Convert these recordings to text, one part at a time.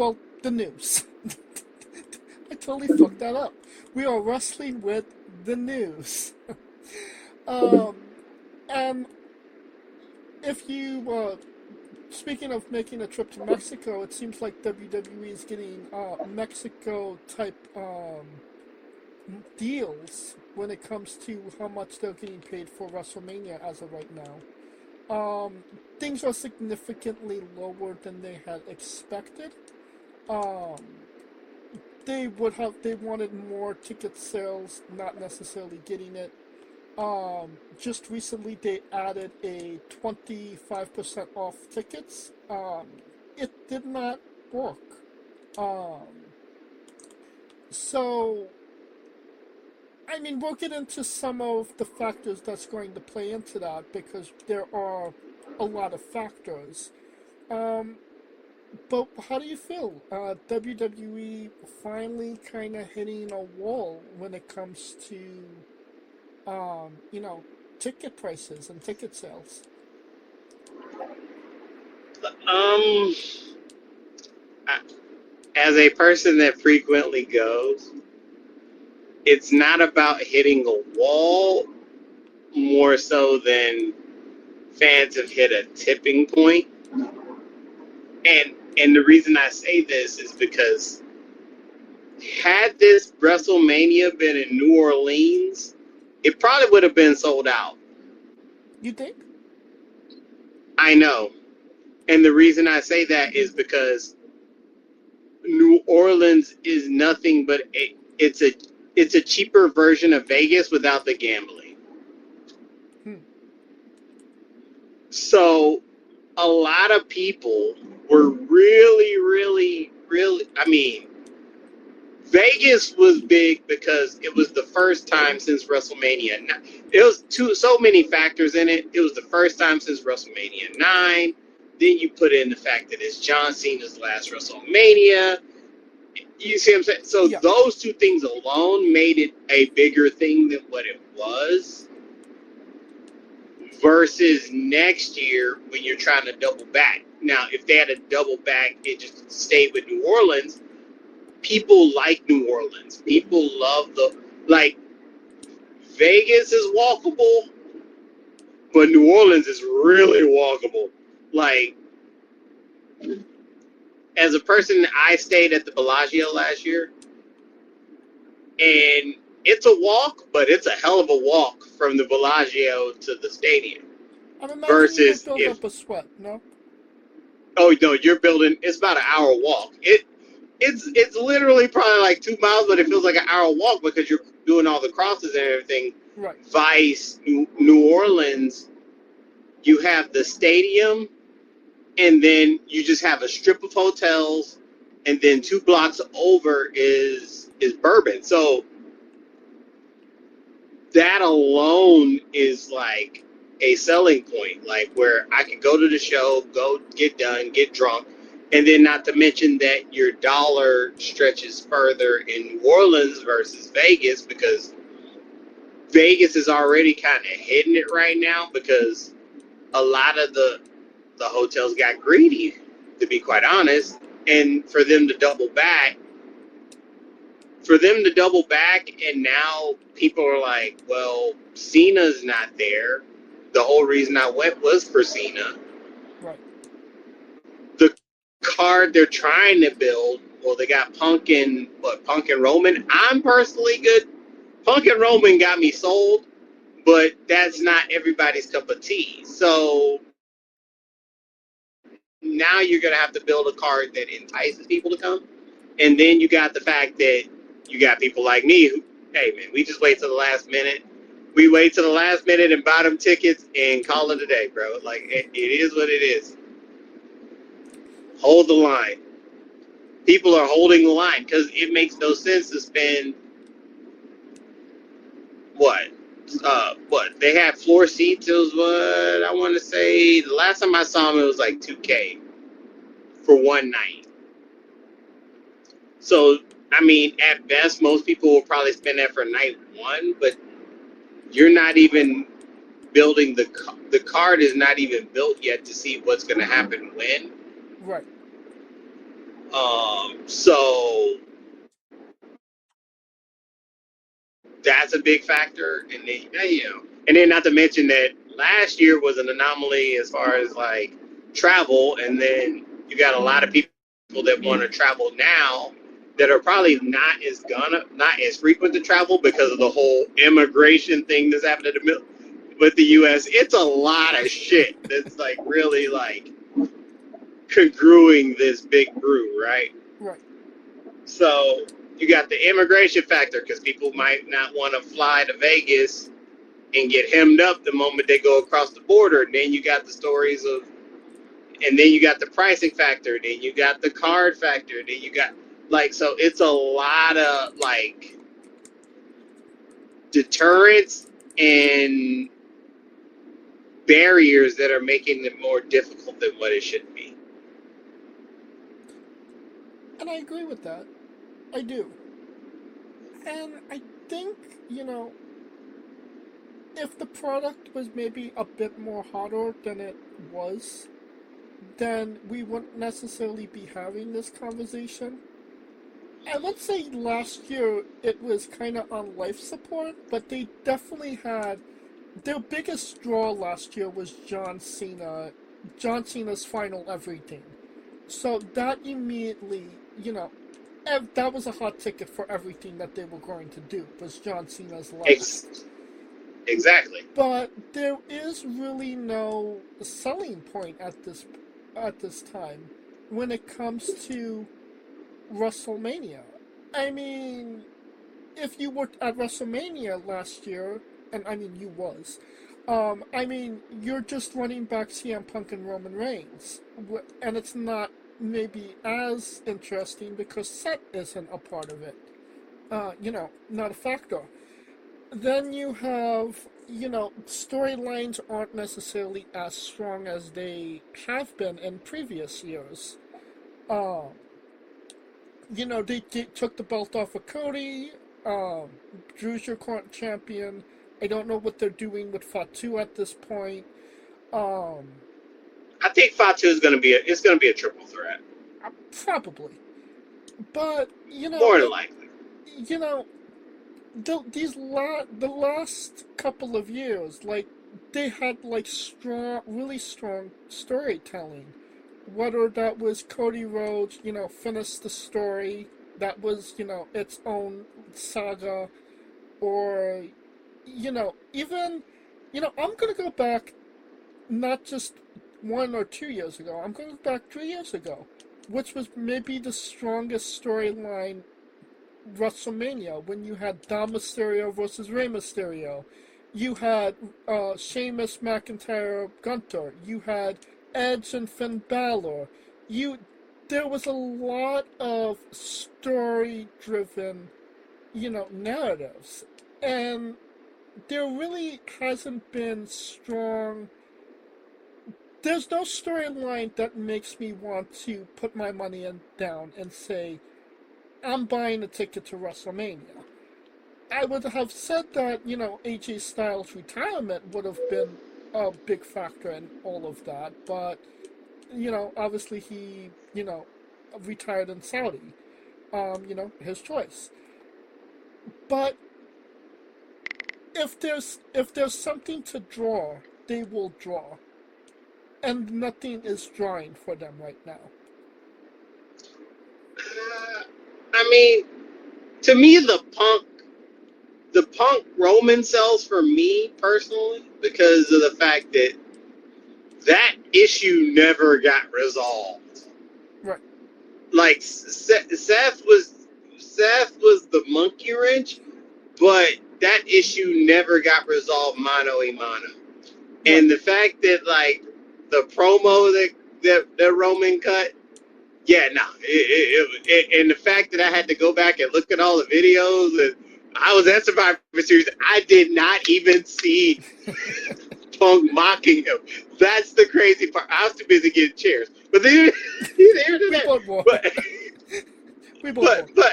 well, the news. I totally fucked that up. We are wrestling with the news. um, and if you, speaking of making a trip to Mexico, it seems like WWE is getting Mexico type deals when it comes to how much they're getting paid for WrestleMania as of right now. Things are significantly lower than they had expected. Um, they wanted more ticket sales, not necessarily getting it. Just recently they added a 25% off tickets. It did not work. Um, so, I mean, we'll get into some of the factors that's going to play into that because there are a lot of factors. Um, but how do you feel? WWE finally kind of hitting a wall when it comes to, you know, ticket prices and ticket sales. Um, I- as a person that frequently goes, it's not about hitting a wall more so than fans have hit a tipping point. And the reason I say this is because had this WrestleMania been in New Orleans, it probably would have been sold out. You think? I know. And the reason I say that is because New Orleans is nothing but it's a cheaper version of Vegas without the gambling. Hmm. So a lot of people were really, I mean, Vegas was big because it was the first time since WrestleMania. It was so many factors in it. It was the first time since WrestleMania 9. Then you put in the fact that it's John Cena's last WrestleMania. You see what I'm saying? So Yeah. those two things alone made it a bigger thing than what it was. Versus next year when you're trying to double back. Now, if they had a double back and just stayed with New Orleans, people like New Orleans. People love Vegas is walkable, but New Orleans is really walkable. Like, as a person, I stayed at the Bellagio last year, and it's a walk, but it's a hell of a walk from the Bellagio to the stadium. I'm imagining you would Versus build if, up a sweat, no? oh no, you're building, it's about an hour walk. It's literally probably like 2 miles, but it feels like an hour walk because you're doing all the crosses and everything. Right. Vice, New Orleans, you have the stadium, and then you just have a strip of hotels, and then 2 blocks over is Bourbon. So that alone is like a selling point, like where I can go to the show, go get done, get drunk, and then not to mention that your dollar stretches further in New Orleans versus Vegas because Vegas is already kind of hitting it right now because a lot of the hotels got greedy, to be quite honest, and for them to double back, and now people are like, well, Cena's not there. The whole reason I went was for Cena. Right. The card they're trying to build, well, they got Punk and Roman. I'm personally good. Punk and Roman got me sold, but that's not everybody's cup of tea. So now you're going to have to build a card that entices people to come. And then you got the fact that you got people like me who, hey, man, we just wait till the last minute. We wait till the last minute and buy them tickets and call it a day, bro. Like, it is what it is. Hold the line. People are holding the line because it makes no sense to spend, what? They had floor seats. It was what I want to say. The last time I saw them, it was like $2K for one night. So, I mean, at best, most people will probably spend that for night one, but you're not even building the card is not even built yet to see what's going to happen when. Right. So that's a big factor, and then and then not to mention that last year was an anomaly as far as like travel, and then you got a lot of people that want to travel now that are probably not as frequent to travel because of the whole immigration thing that's happening with the U.S. It's a lot of shit that's like really like congruing this big brew, right? Right. So you got the immigration factor because people might not want to fly to Vegas and get hemmed up the moment they go across the border. And then you got the stories of, and then you got the pricing factor, then you got the card factor, then you got like, so it's a lot of like deterrents and barriers that are making it more difficult than what it should be. And I agree with that. I do. And I think, if the product was maybe a bit more hotter than it was, then we wouldn't necessarily be having this conversation. And let's say last year it was kind of on life support, but they definitely had their biggest draw last year was John Cena, John Cena's Final Everything. So that immediately, that was a hot ticket for everything that they were going to do, was John Cena's last. Exactly. But there is really no selling point at this time when it comes to WrestleMania. I mean, if you were at WrestleMania last year, and I mean you was, you're just running back CM Punk and Roman Reigns, and it's not maybe as interesting because Seth isn't a part of it. Not a factor. Then you have, storylines aren't necessarily as strong as they have been in previous years. They took the belt off of Cody. Drew's your current champion. I don't know what they're doing with Fatu at this point. I think Fatu is going to be a triple threat. Probably, but more than likely. The last couple of years, like they had like really strong storytelling. Whether that was Cody Rhodes, finished the story, that was, its own saga, or, even, I'm going to go back not just 1 or 2 years ago, I'm going to go back 3 years ago, which was maybe the strongest storyline WrestleMania, when you had Dom Mysterio versus Rey Mysterio. You had Sheamus, McIntyre, Gunther. You had Edge and Finn Balor. There was a lot of story-driven, narratives. And there really hasn't been strong... There's no storyline that makes me want to put my money down and say, I'm buying a ticket to WrestleMania. I would have said that, AJ Styles' retirement would have been a big factor in all of that, but, obviously he, retired in Saudi. His choice. But if there's something to draw, they will draw. And nothing is drawing for them right now. To me, the Punk Roman sells for me personally because of the fact that issue never got resolved. Right. Like Seth was the monkey wrench, but that issue never got resolved mano a mano. Right. And the fact that like the promo that Roman cut. Yeah, no. And the fact that I had to go back and look at all the videos, and I was at Survivor Series, I did not even see Punk mocking him. That's the crazy part. I was too busy getting chairs. But then, we both were. We both were.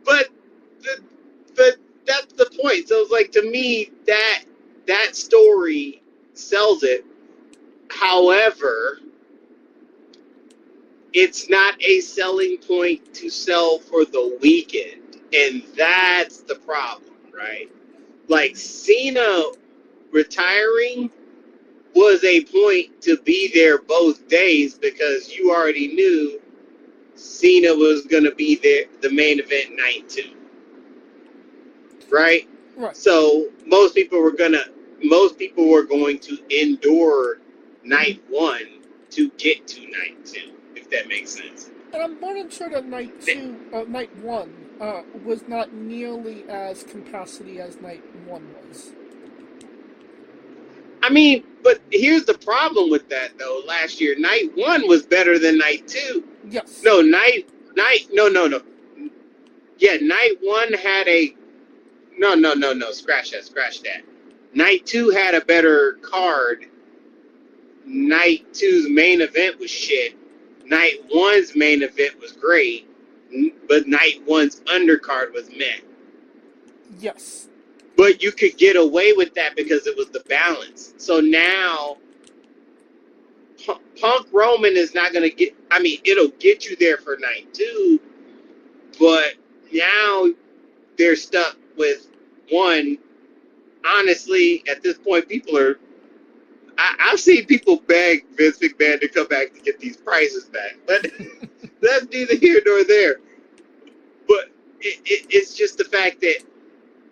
But that's the point. So it's like, to me, that story sells it. However, it's not a selling point to sell for the weekend. And that's the problem, right? Like Cena retiring was a point to be there both days because you already knew Cena was going to be there, the main event night 2, right? Right. So most people were going to endure night 1 to get to night 2, if that makes sense. And I'm more than sure that night 1 was not nearly as capacity as night 1 was. I mean, but here's the problem with that though. Last year, night 1 was better than night 2. Yes. No, no. Yeah, night 1 had a no. Scratch that. Night 2 had a better card. Night 2's main event was shit. Night 1's main event was great, but night 1's undercard was meh. Yes. But you could get away with that because it was the balance. So now, Punk Roman is not going to get... I mean, it'll get you there for night 2, but now they're stuck with one. Honestly, at this point, people are... I've seen people beg Vince McMahon to come back to get these prices back. But that's neither here nor there. But it's just the fact that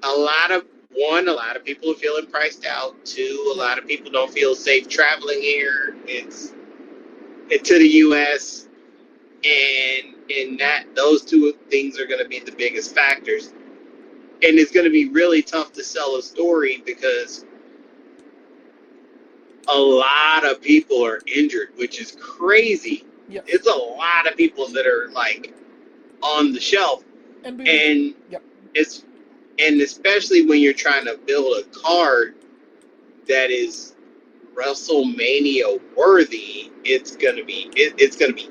a lot of people are feeling priced out. 2, a lot of people don't feel safe traveling here. It's to the U.S. and that those 2 things are going to be the biggest factors. And it's going to be really tough to sell a story because a lot of people are injured, which is crazy. Yes. It's a lot of people that are like on the shelf, and especially when you're trying to build a card that is WrestleMania worthy, it's gonna be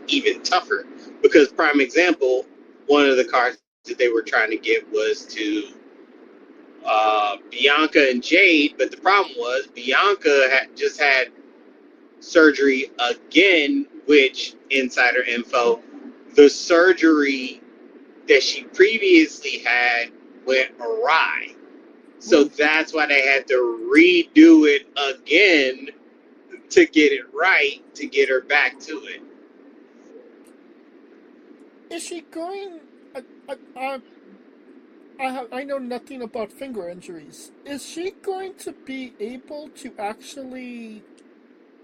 even tougher. Because prime example, one of the cards that they were trying to give was to Bianca and Jade, but the problem was Bianca just had surgery again, which insider info, the surgery that she previously had went awry. So that's why they had to redo it again to get it right, to get her back to it. Is she going... I know nothing about finger injuries. Is she going to be able to actually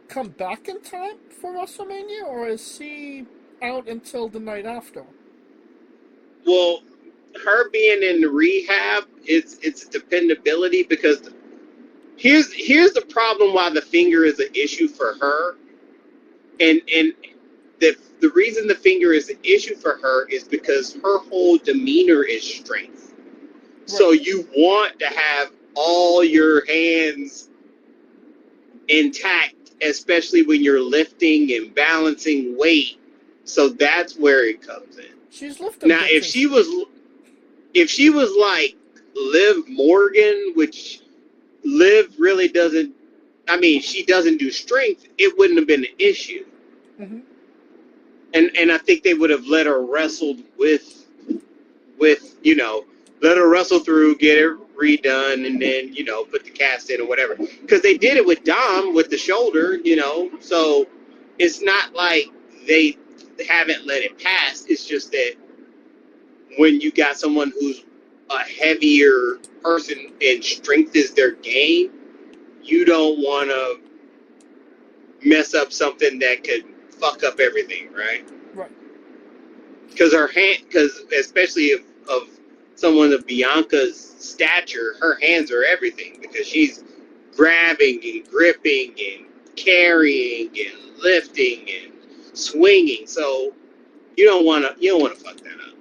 come back in time for WrestleMania, or is she out until the night after? Well, her being in rehab, it's dependability, because here's the problem why the finger is an issue for her, and the reason the finger is an issue for her is because her whole demeanor is strength. So you want to have all your hands intact, especially when you're lifting and balancing weight. So that's where it comes in. She's lifting. Now, if she was like Liv Morgan, which Liv really doesn't, I mean, she doesn't do strength, it wouldn't have been an issue. Mm-hmm. And I think they would have let her wrestle with let her wrestle through, get it redone, and then, put the cast in or whatever. Because they did it with Dom with the shoulder, so it's not like they haven't let it pass. It's just that when you got someone who's a heavier person and strength is their game, you don't want to mess up something that could fuck up everything, right? Right. Because especially of someone of Bianca's stature, her hands are everything, because she's grabbing and gripping and carrying and lifting and swinging. So you don't want to fuck that up.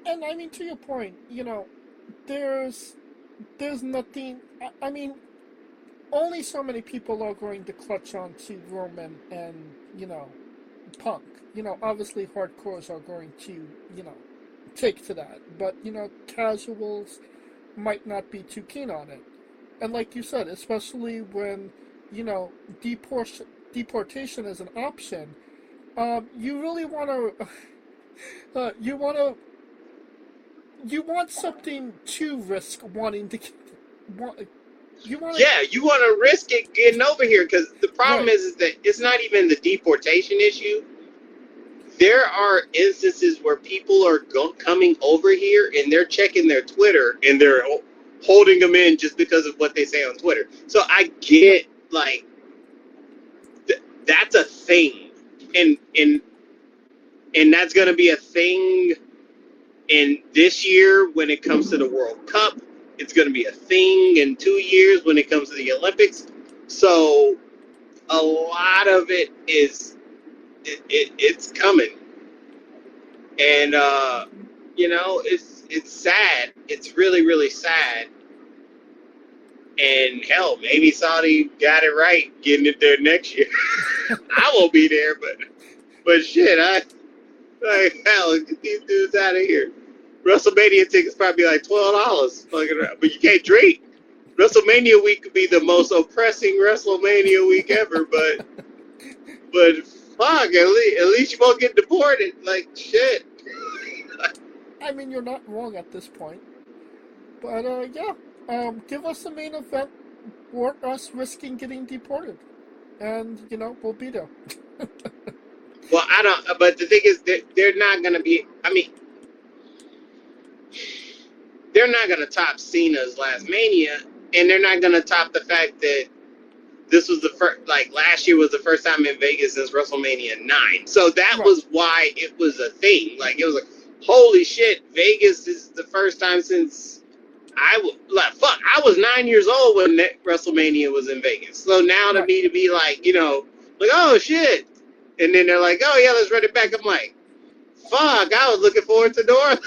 And I mean, to your point, there's nothing. I mean, only so many people are going to clutch on to Roman and Punk. Obviously hardcores are going to take to that, but casuals might not be too keen on it. And like you said, especially when deportation is an option, You really want to, you want something to risk wanting to, want, you want to, Yeah, you want to risk it getting over here because the problem right, is that it's not even the deportation issue. There are instances where people are coming over here and they're checking their Twitter and they're holding them in just because of what they say on Twitter. So I right, get like that's a thing, and and that's going to be a thing in this year when it comes to the World Cup. It's going to be a thing in 2 years when it comes to the Olympics. So a lot of it is it's coming, and it's sad. It's really really sad. And hell, maybe Saudi got it right getting it there next year. I won't be there, but shit, I like hell get these dudes out of here. WrestleMania tickets probably like $12, fucking around. But you can't drink. WrestleMania week could be the most oppressing WrestleMania week ever, but fuck, at least you won't get deported. Like shit. I mean, you're not wrong at this point. But, yeah, give us a main event or us risking getting deported. And, we'll be there. Well, I don't. But the thing is, they're not gonna be. I mean, they're not gonna top Cena's last Mania, and they're not gonna top the fact that this was the first. Like last year was the first time in Vegas since WrestleMania 9. So that Right, was why it was a thing. Like it was like, holy shit, Vegas is the first time since fuck. I was 9 years old when that WrestleMania was in Vegas. So now to right. me to be like, like oh shit, and then they're like, oh yeah, let's run it back. I'm like, fuck, I was looking forward to North.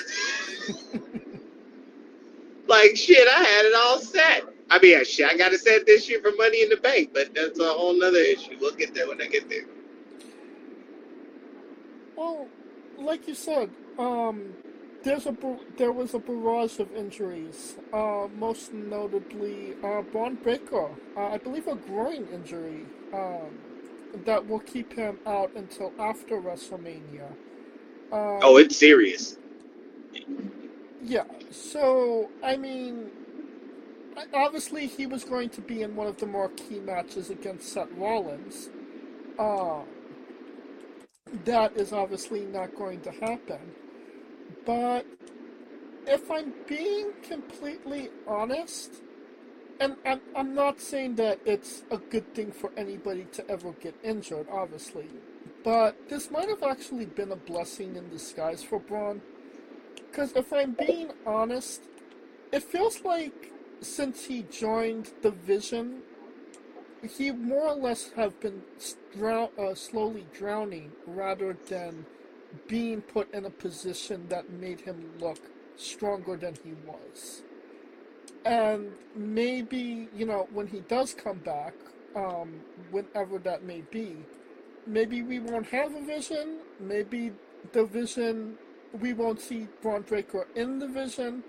Like shit, I had it all set. I mean, I got it set this year for Money in the Bank, but that's a whole nother issue. We'll get there when I get there. Well, like you said, there was a barrage of injuries. Most notably, Braun Breaker. I believe a groin injury. That will keep him out until after WrestleMania. Oh, Um, it's serious. yeah. So I mean, obviously he was going to be in one of the more key matches against Seth Rollins. Um, that is obviously not going to happen. But if I'm being completely honest, and I'm not saying that it's a good thing for anybody to ever get injured, obviously, but this might have actually been a blessing in disguise for Braun. Because if I'm being honest, it feels like since he joined the Vision, he more or less have been slowly drowning rather than being put in a position that made him look stronger than he was. And maybe, when he does come back, whenever that may be, maybe we won't have a Vision. Maybe the Vision, we won't see Braun Breaker in the Vision.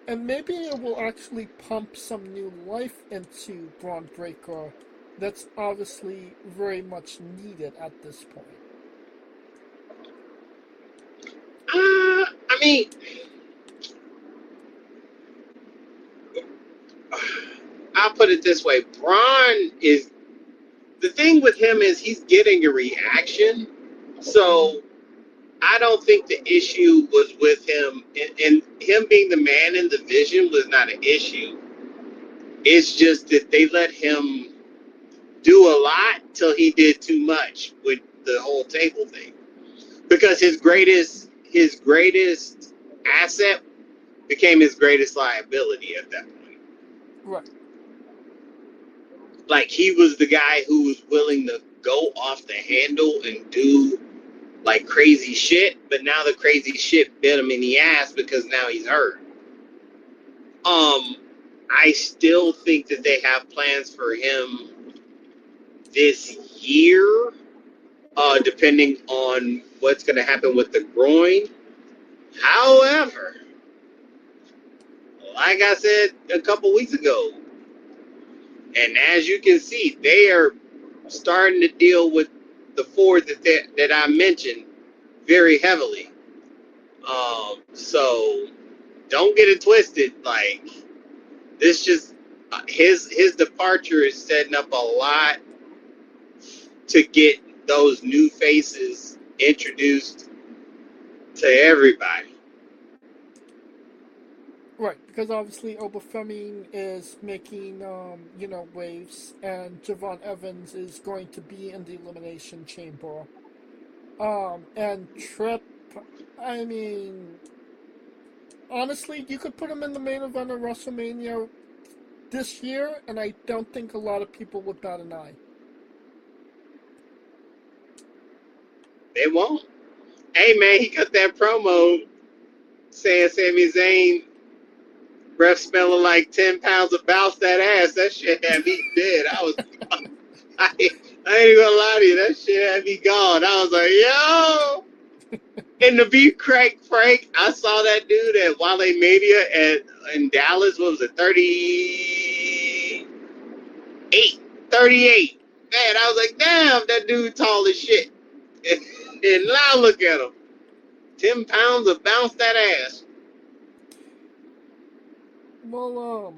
And maybe it will actually pump some new life into Braun Breaker that's obviously very much needed at this point. I mean, I'll put it this way: Braun is the thing with him is he's getting a reaction. So I don't think the issue was with him, and him being the man in the Vision was not an issue. It's just that they let him do a lot till he did too much with the whole table thing. Because his greatest asset became his greatest liability at that point. Right. Like he was the guy who was willing to go off the handle and do like crazy shit, but now the crazy shit bit him in the ass because now he's hurt. I still think that they have plans for him this year, depending on what's going to happen with the groin. However, like I said a couple weeks ago, and as you can see, they are starting to deal with the four that I mentioned very heavily. So don't get it twisted. Like this, just his departure is setting up a lot to get those new faces introduced to everybody. Right, because obviously Obafemi is making, waves, and Javon Evans is going to be in the Elimination Chamber. And Tripp, I mean, honestly, you could put him in the main event of WrestleMania this year, and I don't think a lot of people would bat an eye. They won't. Hey man, he got that promo saying Sami Zayn breath smelling like 10 pounds of bounce that ass. That shit had me dead. I ain't gonna lie to you, that shit had me gone. I was like, yo. And to be frank, I saw that dude at Wale Mania in Dallas. What was it, 38? Man, I was like, damn, that dude tall as shit. And now look at him. 10 pounds of bounce that ass. Well,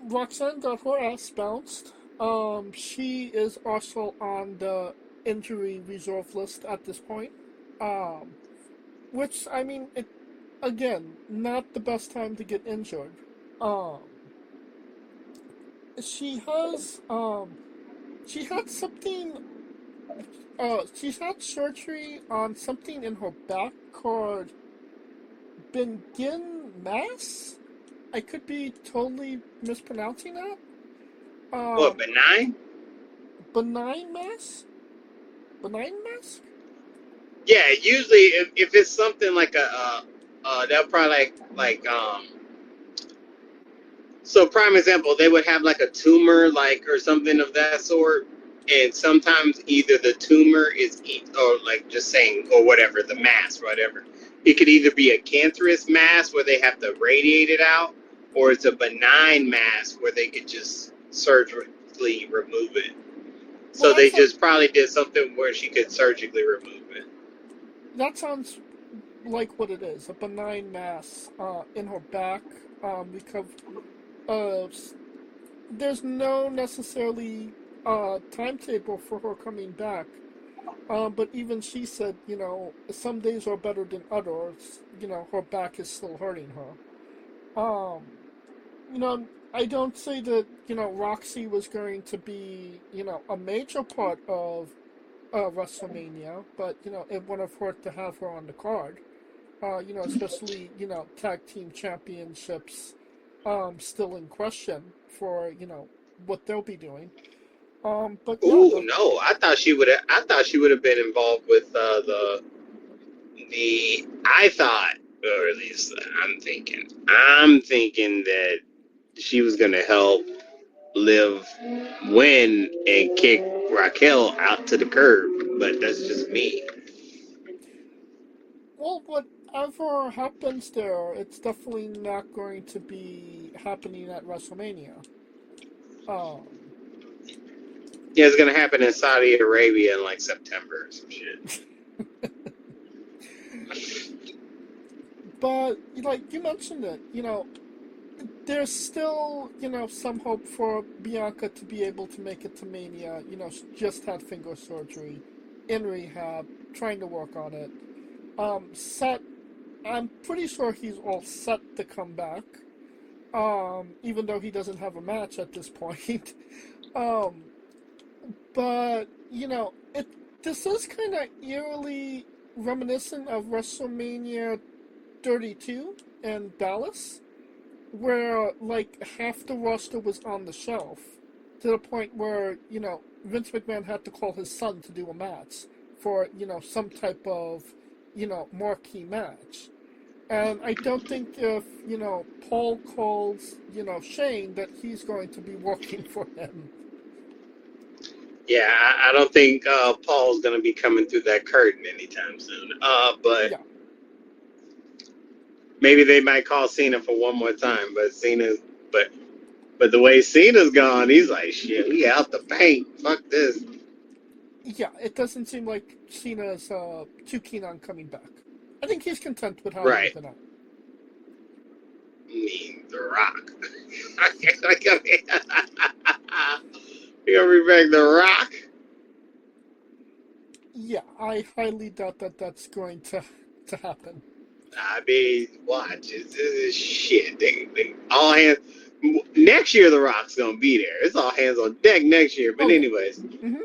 Roxanne got her ass bounced. She is also on the injury reserve list at this point. Which, I mean, again, not the best time to get injured. She had something, she's had surgery on something in her back called Bengin mass. I could be totally mispronouncing that. What, benign? Benign mass? Benign mask? Yeah, usually if it's something like they'll probably so prime example, they would have like a tumor or something of that sort, and sometimes either the tumor is or like just saying or whatever the mass whatever, it could either be a cancerous mass where they have to radiate it out, or it's a benign mass where they could just surgically remove it. So they just probably did something where she could surgically remove it. That sounds like what it is, a benign mass in her back, because there's no necessarily timetable for her coming back. But even she said, some days are better than others. Her back is still hurting her. I don't say that, Roxy was going to be, a major part of WrestleMania, but, it would have hurt to have her on the card. Especially, tag team championships still in question for, what they'll be doing. But no, I thought she would have been involved with I thought, or at least I'm thinking that she was gonna help Liv win and kick Raquel out to the curb, but that's just me. Well, whatever happens there, it's definitely not going to be happening at WrestleMania. Yeah, it's gonna happen in Saudi Arabia in like September or some shit. But like you mentioned it, there's still, some hope for Bianca to be able to make it to Mania. She just had finger surgery, in rehab, trying to work on it. Seth, I'm pretty sure he's all set to come back, even though he doesn't have a match at this point. But, this is kind of eerily reminiscent of WrestleMania 32 in Dallas, where, like, half the roster was on the shelf, to the point where, Vince McMahon had to call his son to do a match for, some type of, marquee match. And I don't think if, Paul calls, Shane, that he's going to be working for him. Yeah, I don't think Paul's going to be coming through that curtain anytime soon. But maybe they might call Cena for one more time. But the way Cena's gone, he's like, shit, we out the paint. Fuck this. Yeah, it doesn't seem like Cena's too keen on coming back. I think he's content with how things Right. been out. I mean, The Rock. You gonna bring back The Rock? Yeah, I highly doubt that that's going to happen. I mean, watch. This is shit. They all hands. Next year, The Rock's gonna be there. It's all hands on deck next year. But Oh yeah. anyways, Hmm.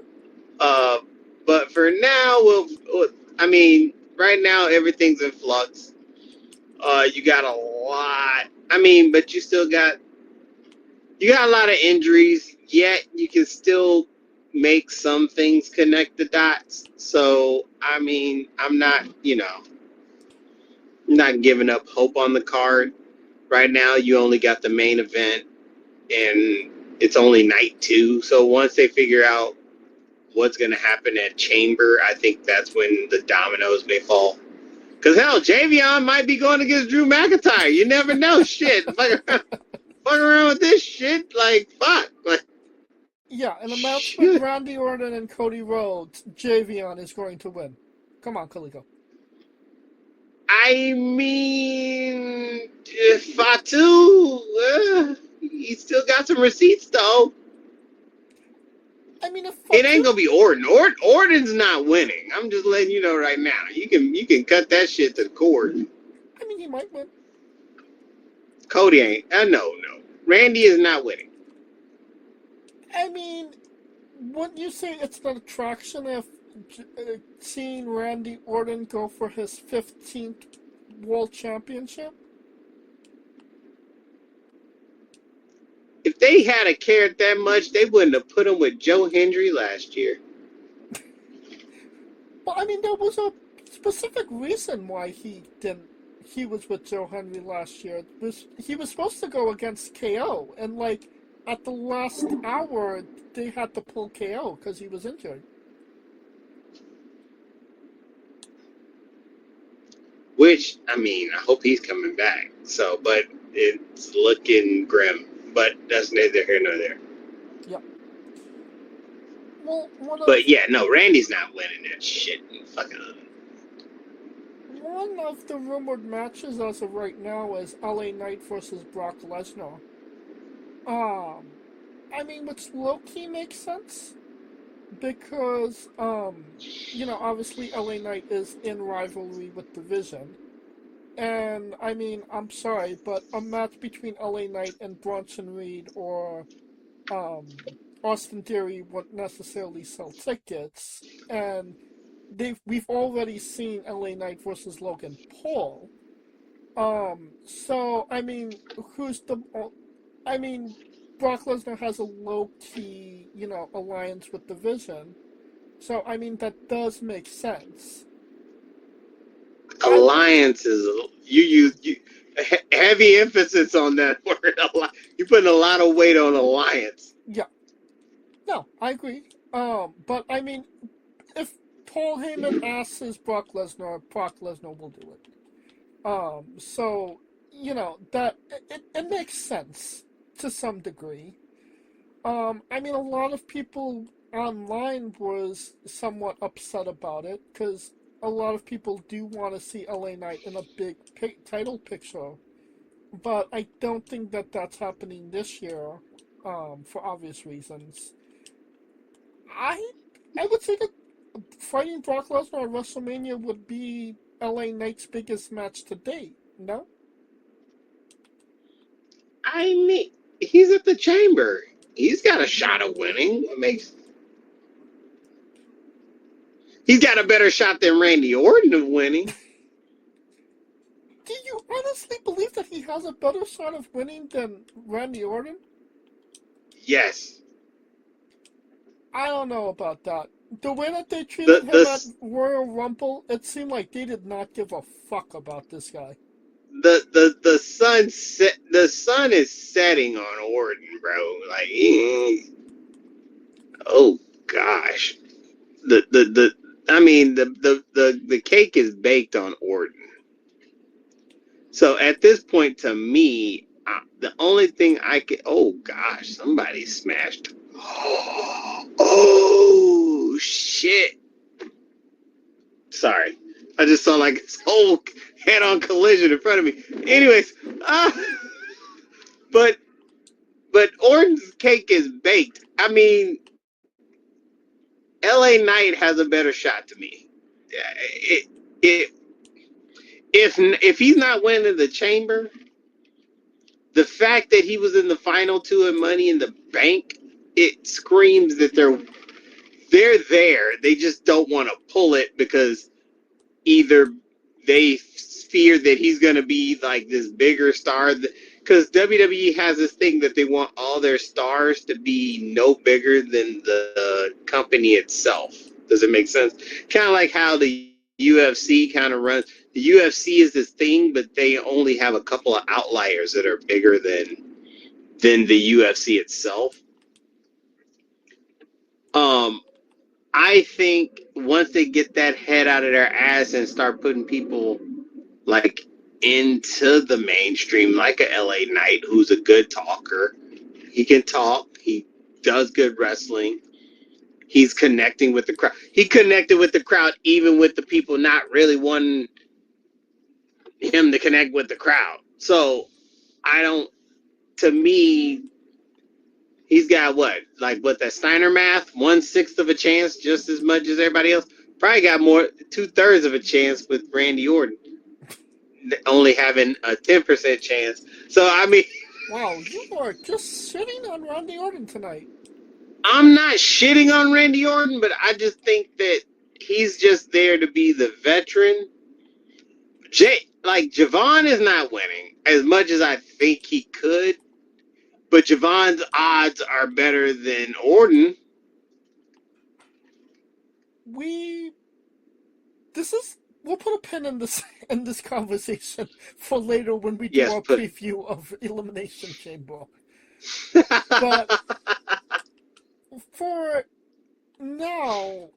uh, but for now, I mean, right now everything's in flux. You got a lot. I mean, but you got a lot of injuries. Yet you can still make some things connect the dots. So I mean, I'm not, not giving up hope on the card. Right now, you only got the main event, and it's only night 2. So once they figure out what's going to happen at Chamber, I think that's when the dominoes may fall. Because hell, Javion might be going against Drew McIntyre. You never know. Shit, fuck around with this shit. Like fuck. Like Yeah, in a match with shit. Randy Orton and Cody Rhodes, Javion is going to win. Come on, Kaliko. I mean, Fatu, he still got some receipts though. I mean, if It ain't Fatu, gonna be Orton. Orton's not winning. I'm just letting you know right now. You can cut that shit to the cord. I mean, he might win. Cody ain't. No. Randy is not winning. I mean, wouldn't you say it's an attraction if seeing Randy Orton go for his 15th World Championship? If they had a cared that much, they wouldn't have put him with Joe Hendry last year. Well, I mean, there was a specific reason why he didn't. He was with Joe Henry last year. He was supposed to go against KO, and like at the last hour, they had to pull KO because he was injured. Which, I mean, I hope he's coming back. So, but it's looking grim. But that's neither here nor there. Yep. Well, But yeah, no, Randy's not winning that shit. one of the rumored matches as of right now is LA Knight versus Brock Lesnar. I mean, which low-key makes sense because, obviously LA Knight is in rivalry with Division. And, I mean, I'm sorry, but a match between LA Knight and Bronson Reed or, Austin Theory wouldn't necessarily sell tickets. And we've already seen LA Knight versus Logan Paul. So, I mean, Brock Lesnar has a low-key, alliance with Division. So, I mean, that does make sense. Alliances, you heavy emphasis on that word. You're putting a lot of weight on alliance. Yeah. No, I agree. But, I mean, if Paul Heyman asks Brock Lesnar will do it. So, that it makes sense to some degree. I mean, a lot of people online was somewhat upset about it because a lot of people do want to see LA Knight in a big title picture, but I don't think that that's happening this year, for obvious reasons. I I would say that fighting Brock Lesnar at WrestleMania would be LA Knight's biggest match to date. No? I mean, he's at the Chamber. He's got a shot of winning. He's got a better shot than Randy Orton of winning. Do you honestly believe that he has a better shot of winning than Randy Orton? Yes. I don't know about that. The way that they treated him at Royal Rumble, it seemed like they did not give a fuck about this guy. The sun is setting on Orton, bro. Like, oh gosh, the cake is baked on Orton. So at this point, to me, the only thing I can, oh gosh, somebody smashed. Oh shit. shit. Sorry. I just saw like this whole head-on collision in front of me. Anyways, but Orton's cake is baked. I mean, LA Knight has a better shot to me. If he's not winning the chamber, the fact that he was in the final two and Money in the Bank, it screams that they're there. They just don't want to pull it because either they fear that he's going to be like this bigger star. Because WWE has this thing that they want all their stars to be no bigger than the company itself. Does it make sense? Kind of like how the UFC kind of runs. The UFC is this thing, but they only have a couple of outliers that are bigger than the UFC itself. I think once they get that head out of their ass and start putting people like into the mainstream, like a LA Knight, who's a good talker, he can talk, he does good wrestling, he's connecting with the crowd. He connected with the crowd even with the people not really wanting him to connect with the crowd. So to me, he's got that Steiner math, 1/6 of a chance, just as much as everybody else. Probably got more, 2/3 of a chance with Randy Orton, only having a 10% chance. So I mean, wow, you are just shitting on Randy Orton tonight. I'm not shitting on Randy Orton, but I just think that he's just there to be the veteran. Javon is not winning as much as I think he could. But Javon's odds are better than Orton. We'll put a pin in this conversation for later when we do our preview of Elimination Chamber. But for now,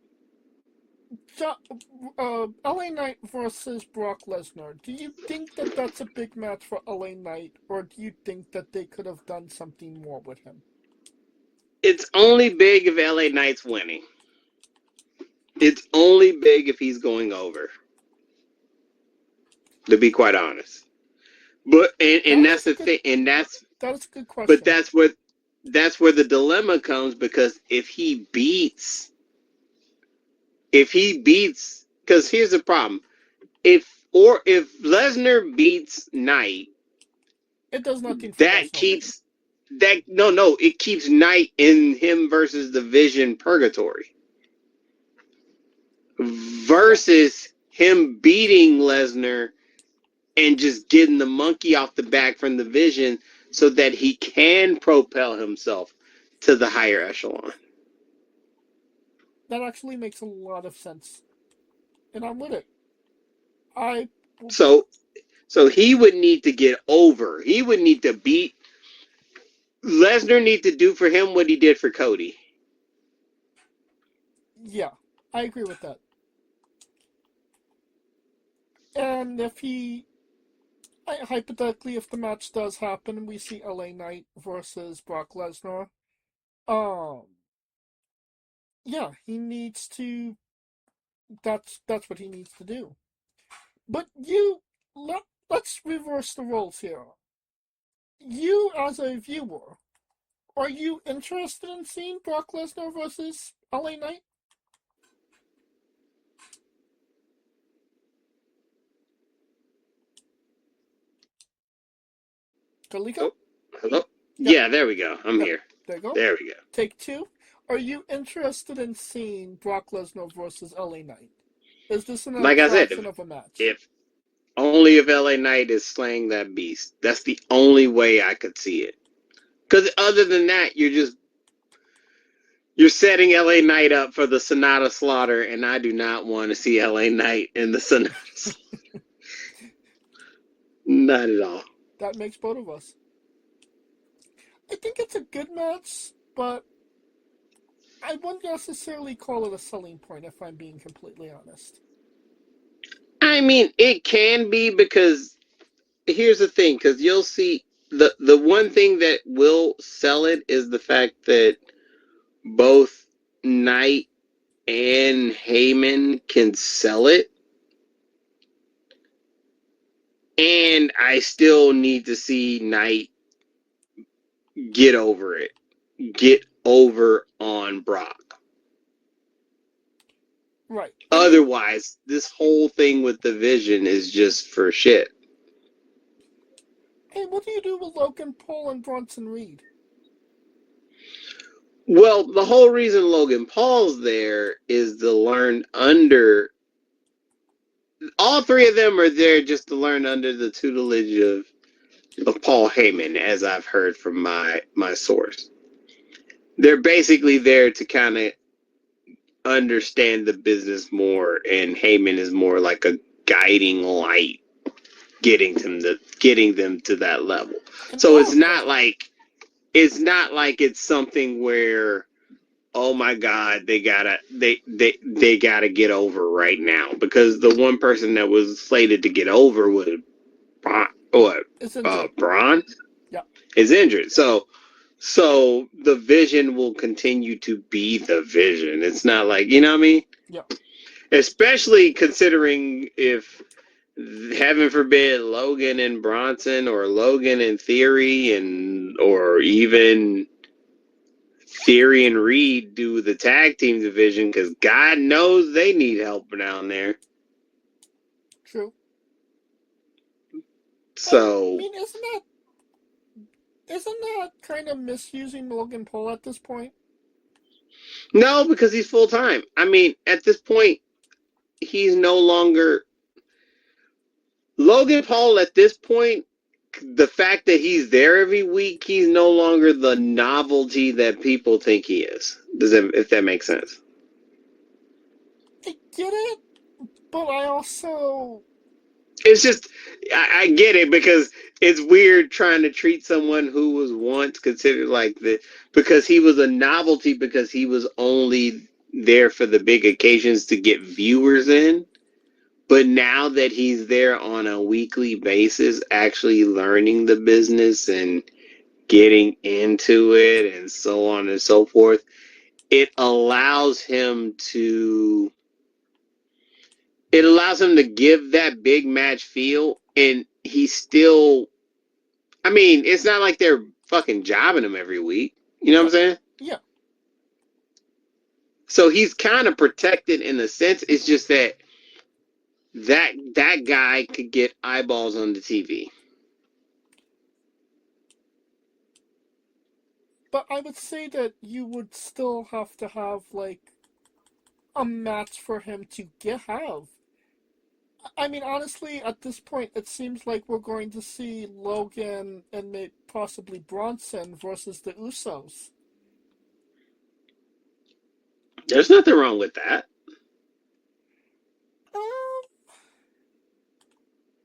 LA Knight versus Brock Lesnar. Do you think that that's a big match for LA Knight, or do you think that they could have done something more with him? It's only big if LA Knight's winning. It's only big if he's going over. To be quite honest. But and that's the thing, and that's a good question. But that's where the dilemma comes, because if he beats, because here's the problem. If Lesnar beats Knight, it does nothing for that keeps that it keeps Knight in him versus the Vision purgatory. Versus him beating Lesnar and just getting the monkey off the back from the Vision so that he can propel himself to the higher echelon. That actually makes a lot of sense. And I'm with it. So he would need to get over. He would need to beat. Lesnar need to do for him what he did for Cody. Yeah, I agree with that. And hypothetically, if the match does happen and we see LA Knight versus Brock Lesnar, yeah, he needs to. That's what he needs to do. But let's reverse the roles here. You, as a viewer, are you interested in seeing Brock Lesnar versus LA Knight? Kalika? Oh, hello? Yeah, there we go. I'm here. There you go. There we go. Take two. Are you interested in seeing Brock Lesnar versus LA Knight? Is this an attraction of a match? Only if LA Knight is slaying that beast. That's the only way I could see it. Because other than that, you're setting LA Knight up for the Sonata Slaughter, and I do not want to see LA Knight in the Sonata Slaughter. Not at all. That makes both of us. I think it's a good match, but I wouldn't necessarily call it a selling point, if I'm being completely honest. I mean, it can be, because here's the thing, because you'll see the one thing that will sell it is the fact that both Knight and Heyman can sell it. And I still need to see Knight get over it. Get over on Brock. Right. Otherwise, this whole thing with the Vision is just for shit. Hey, what do you do with Logan Paul and Bronson Reed? Well, the whole reason Logan Paul's there is to learn under. All three of them are there just to learn under the tutelage of Paul Heyman, as I've heard from my source. They're basically there to kind of understand the business more, and Heyman is more like a guiding light, getting them to that level. So it's not like it's something where, oh my God, they gotta get over right now, because the one person that was slated to get over was Braun. Yeah, is injured. So the Vision will continue to be the Vision. It's not like, you know what I mean? Yeah. Especially considering if, heaven forbid, Logan and Bronson, or Logan and Theory, or even Theory and Reed do the tag team division, because God knows they need help down there. True. So, I mean, isn't that kind of misusing Logan Paul at this point? No, because he's full time. I mean, at this point, he's no longer Logan Paul. At this point, the fact that he's there every week, he's no longer the novelty that people think he is. If that makes sense? I get it, but I also... It's just, I get it, because it's weird trying to treat someone who was once considered like because he was a novelty, because he was only there for the big occasions to get viewers in. But now that he's there on a weekly basis, actually learning the business and getting into it and so on and so forth, it allows him to give that big match feel, and he's still, I mean, it's not like they're fucking jobbing him every week. You know what I'm saying? Yeah. So he's kind of protected in a sense. It's just that guy could get eyeballs on the TV. But I would say that you would still have to have, like, a match for him to have. I mean, honestly, at this point, it seems like we're going to see Logan and possibly Bronson versus the Usos. There's nothing wrong with that.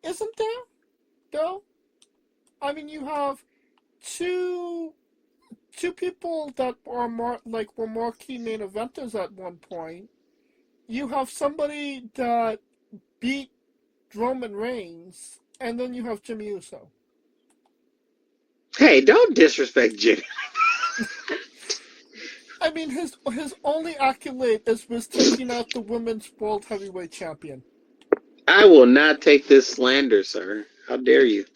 Isn't there? Though? I mean, you have two people that are were marquee main eventers at one point. You have somebody that beat Roman Reigns, and then you have Jimmy Uso. Hey, don't disrespect Jimmy. I mean, his only accolade was taking out the women's world heavyweight champion. I will not take this slander, sir. How dare you?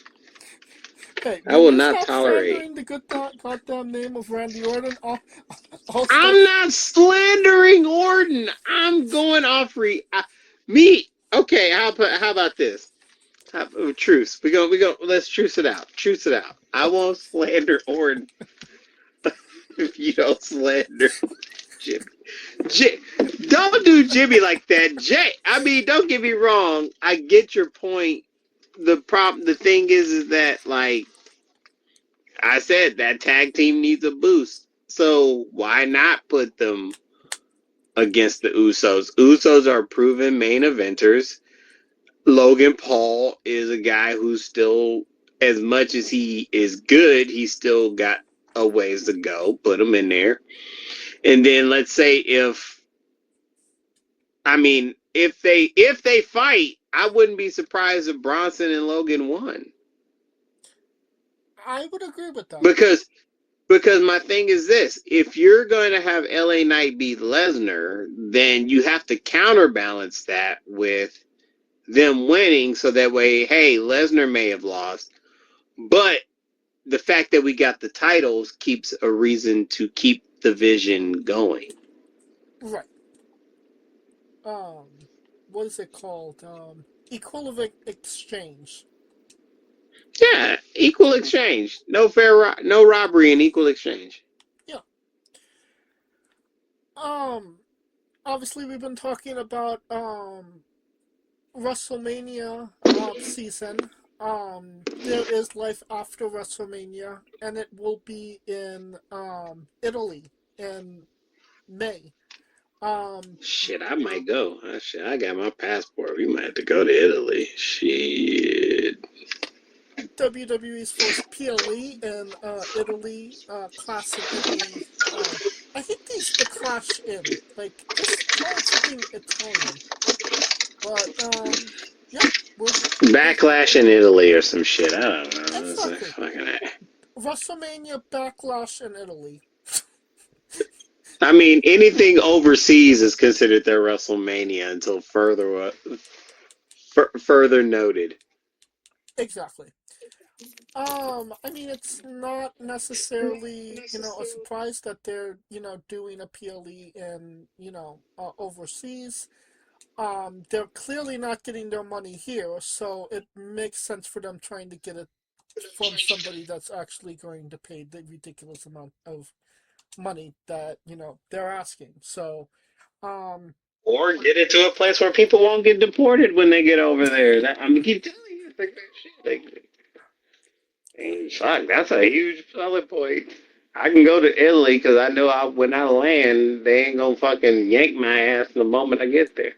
Hey, I will not tolerate slandering the good goddamn name of Randy Orton. I'm not slandering Orton. I'm going off me. Okay, how about this? Truce. We go. Let's truce it out. Truce it out. I won't slander Orton if you don't slander Jimmy. Don't do Jimmy like that, Jay. I mean, don't get me wrong. I get your point. The thing is that, like I said, that tag team needs a boost. So why not put them against the Usos? Usos are proven main eventers. Logan Paul is a guy who's still, as much as he is good, he's still got a ways to go. Put him in there. And then let's say if they fight, I wouldn't be surprised if Bronson and Logan won. I would agree with that. Because Because my thing is this: if you're going to have LA Knight beat Lesnar, then you have to counterbalance that with them winning, so that way, hey, Lesnar may have lost, but the fact that we got the titles keeps a reason to keep the vision going. Right. What is it called? Equivalent exchange. Yeah, equal exchange. No no robbery in equal exchange. Yeah. Um, Obviously we've been talking about WrestleMania season. There is life after WrestleMania, and it will be in Italy in May. Um, Shit, I might go. Shit, I got my passport. We might have to go to Italy. Shit. WWE's first PLE in Italy, class in Italy. I think these the clash in like just call it something Italian, but yeah, we're Backlash in Italy or some shit. I don't know. It's like exactly fucking. WrestleMania Backlash in Italy. I mean, anything overseas is considered their WrestleMania until further noted. Exactly. I mean, it's not necessarily, a surprise that they're, doing a PLE in, overseas. They're clearly not getting their money here, so it makes sense for them trying to get it from somebody that's actually going to pay the ridiculous amount of money that, they're asking. So, um, Or get it to a place where people won't get deported when they get over there. I mean, keep telling you, like that shit. Fuck, that's a huge selling point. I can go to Italy because I know when I land, they ain't gonna fucking yank my ass the moment I get there.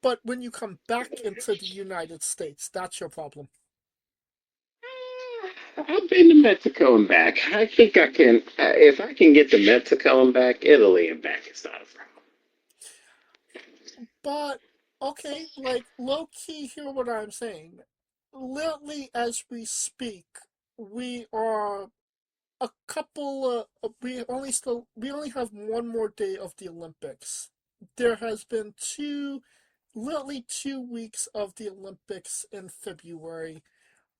but when you come back into the United States, that's your problem. I've been to Mexico and back. I think I can, if I can get to Mexico and back, Italy and back, it's not a problem. But okay, like low key, hear what I'm saying. Literally, as we speak, we are a couple. We only have one more day of the Olympics. There has been literally 2 weeks of the Olympics in February.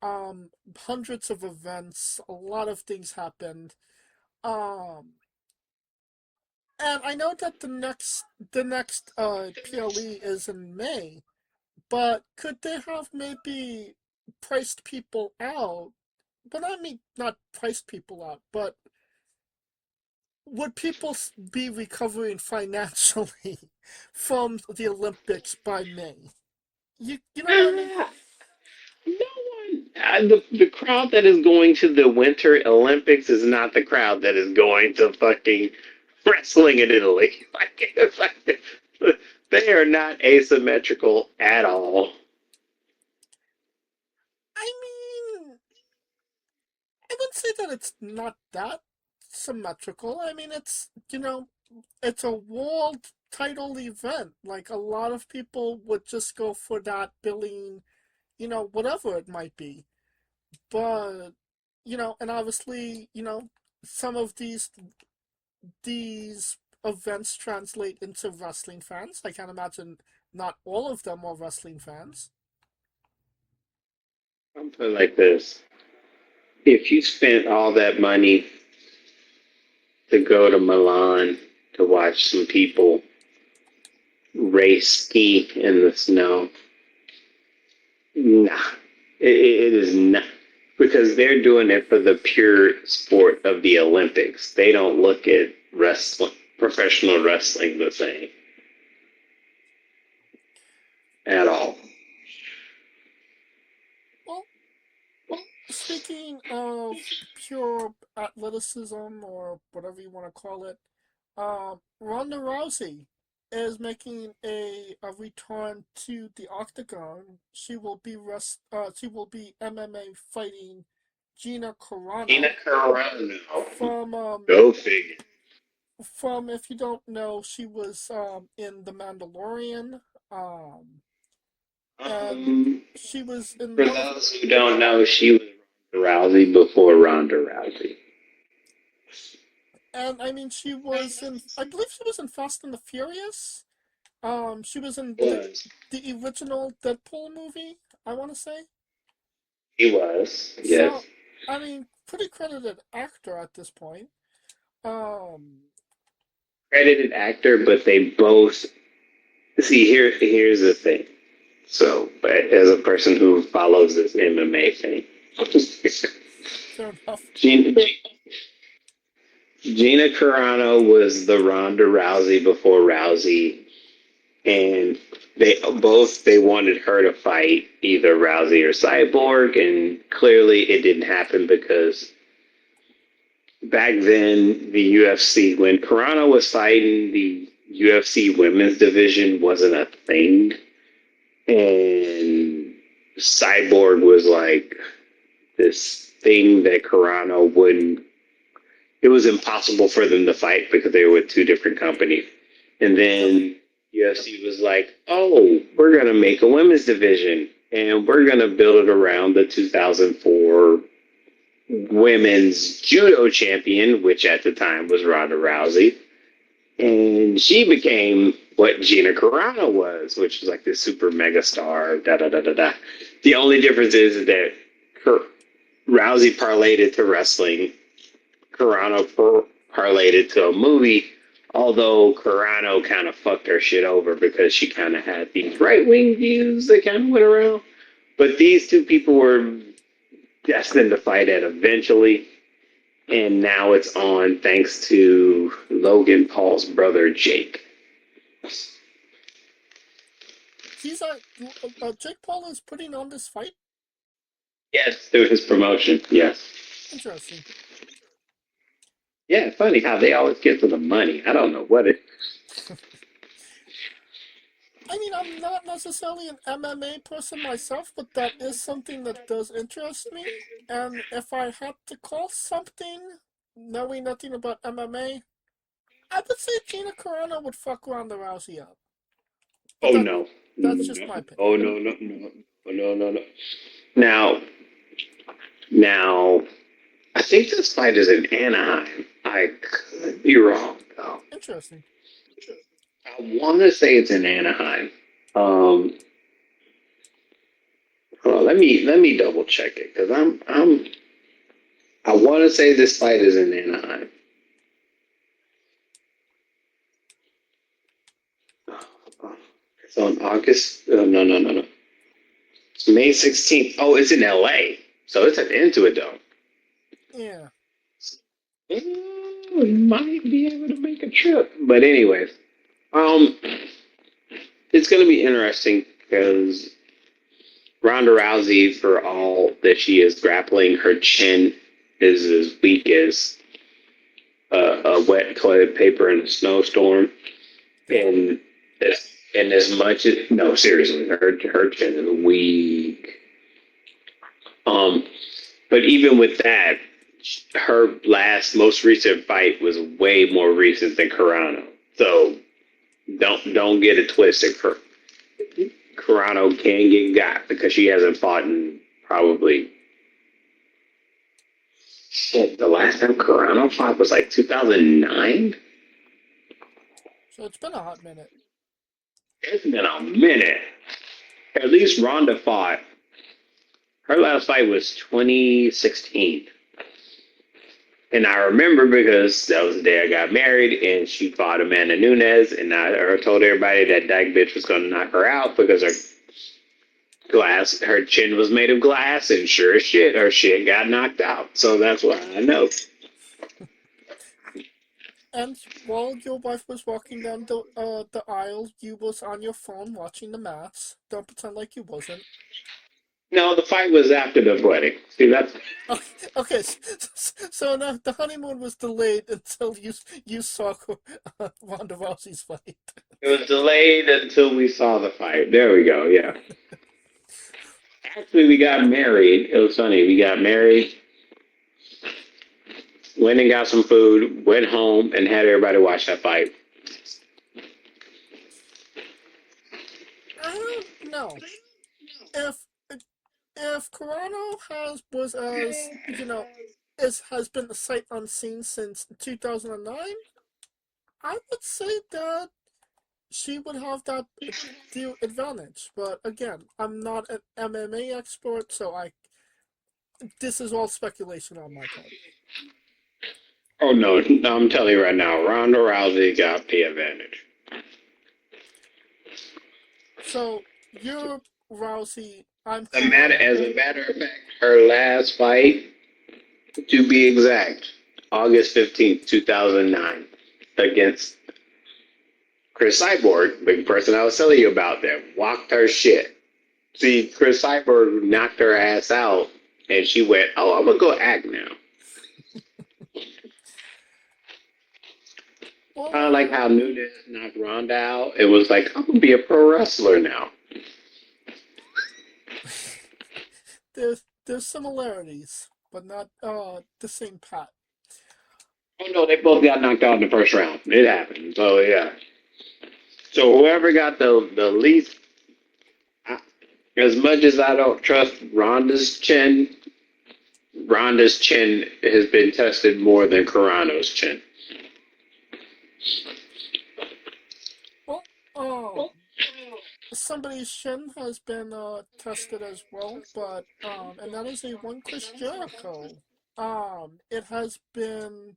Hundreds of events, a lot of things happened. Um, and I know that the next PLE is in May. But could they have maybe priced people out? But I mean, not priced people out, but would people be recovering financially from the Olympics by May? You know what I mean? Ah, no one. The crowd that is going to the Winter Olympics is not the crowd that is going to fucking wrestling in Italy. They are not asymmetrical at all. I mean, I would say that it's not that symmetrical. I mean, it's a world title event. Like a lot of people would just go for that billing, whatever it might be. But and obviously, some of these events translate into wrestling fans. I can't imagine not all of them are wrestling fans. I'm put it like this: if you spent all that money to go to Milan to watch some people race ski in the snow, nah, it is not, because they're doing it for the pure sport of the Olympics. They don't look at wrestling, professional wrestling, the same at all. Well, speaking of pure athleticism or whatever you want to call it, Ronda Rousey is making a return to the octagon. She will be MMA fighting Gina Tina Carano Carano. from Go figure. if you don't know, she was in The Mandalorian. Um and Um, she was in for one of those who don't know, she was Ronda Rousey before Ronda Rousey. And I mean, she was in. I believe she was in Fast and the Furious. She was in Was. the original Deadpool movie. I want to say. He was. Yes. So, I mean, pretty credited actor at this point. Um, Credited actor, but they both see here's the thing. So, but as a person who follows this MMA thing, fair enough. Gina, Gina Carano was the Ronda Rousey before Rousey, and they wanted her to fight either Rousey or Cyborg, and clearly it didn't happen because back then the UFC, when Carano was fighting, the UFC women's division wasn't a thing, and Cyborg was like this thing that Carano wouldn't. It was impossible for them to fight because they were with two different companies. And then UFC was like, "Oh, we're gonna make a women's division, and we're gonna build it around the 2004 women's judo champion, which at the time was Ronda Rousey, and she became what Gina Carano was, which was like this super mega star. Da da da da da. The only difference is that Rousey parlayed it to wrestling. Carano parlayed it to a movie. Although Carano kind of fucked her shit over because she kind of had these right wing views that kind of went around. But these two people were destined to fight it eventually. And now it's on thanks to Logan Paul's brother, Jake. He's Jake Paul is putting on this fight. Yes, through his promotion. Yes. Interesting. Yeah, funny how they always get to the money. I don't know what it. I mean, I'm not necessarily an MMA person myself, but that is something that does interest me. And if I had to call something, knowing nothing about MMA, I would say Gina Carano would fuck Ronda Rousey up. But Oh no. that's just my opinion. Oh no no no. Oh no no no. Now, I think this fight is in Anaheim. I could be wrong though. Interesting. I want to say it's in Anaheim. Hold on, let me double check it because I want to say this fight is in Anaheim. It's on August. No, no, no, no. It's May 16th. Oh, it's in LA. So it's an Intuit Dome. Yeah. We might be able to make a trip. But anyways, um, it's going to be interesting because Ronda Rousey, for all that she is grappling, her chin is as weak as a wet toilet paper in a snowstorm. And as much as no, seriously, her chin is weak. But even with that, her most recent fight was way more recent than Carano. So don't get it twisted. Carano can get got because she hasn't fought in probably shit. The last time Carano fought was like 2009. So it's been a hot minute. It's been a minute. At least Ronda fought. Her last fight was 2016. And I remember because that was the day I got married and she fought Amanda Nunes and I told everybody that bitch was going to knock her out because her chin was made of glass and sure as shit, her shit got knocked out. So that's why I know. And while your wife was walking down the aisle, you was on your phone watching the match. Don't pretend like you wasn't. No, the fight was after the wedding. See, that's Okay. So now the honeymoon was delayed until you saw Ronda Rousey's fight. it was delayed until we saw the fight. There we go. Yeah. Actually, we got married. It was funny. We got married, went and got some food, went home, and had everybody watch that fight. I don't know if Carano was as has been a sight unseen since 2009, I would say that she would have that due advantage. But again, I'm not an MMA expert, so this is all speculation on my part. Oh no, no, I'm telling you right now, Ronda Rousey got the advantage. So you're Rousey. I'm As Corona. a matter of fact, her last fight, to be exact, August 15th, 2009, against Chris Cyborg, the person I was telling you about that walked her shit. See, Chris Cyborg knocked her ass out, and she went, "Oh, I'm gonna go act now." Well, Kind of like how Nunes knocked Ronda out. It was like, I'm gonna be a pro wrestler now. there's similarities, but not the same path. Oh no, they both got knocked out in the first round. It happened. So yeah. So whoever got the least, as much as I don't trust Ronda's chin has been tested more than Carano's chin. Well, somebody's shin has been tested as well, but and that is a one Chris Jericho. It has been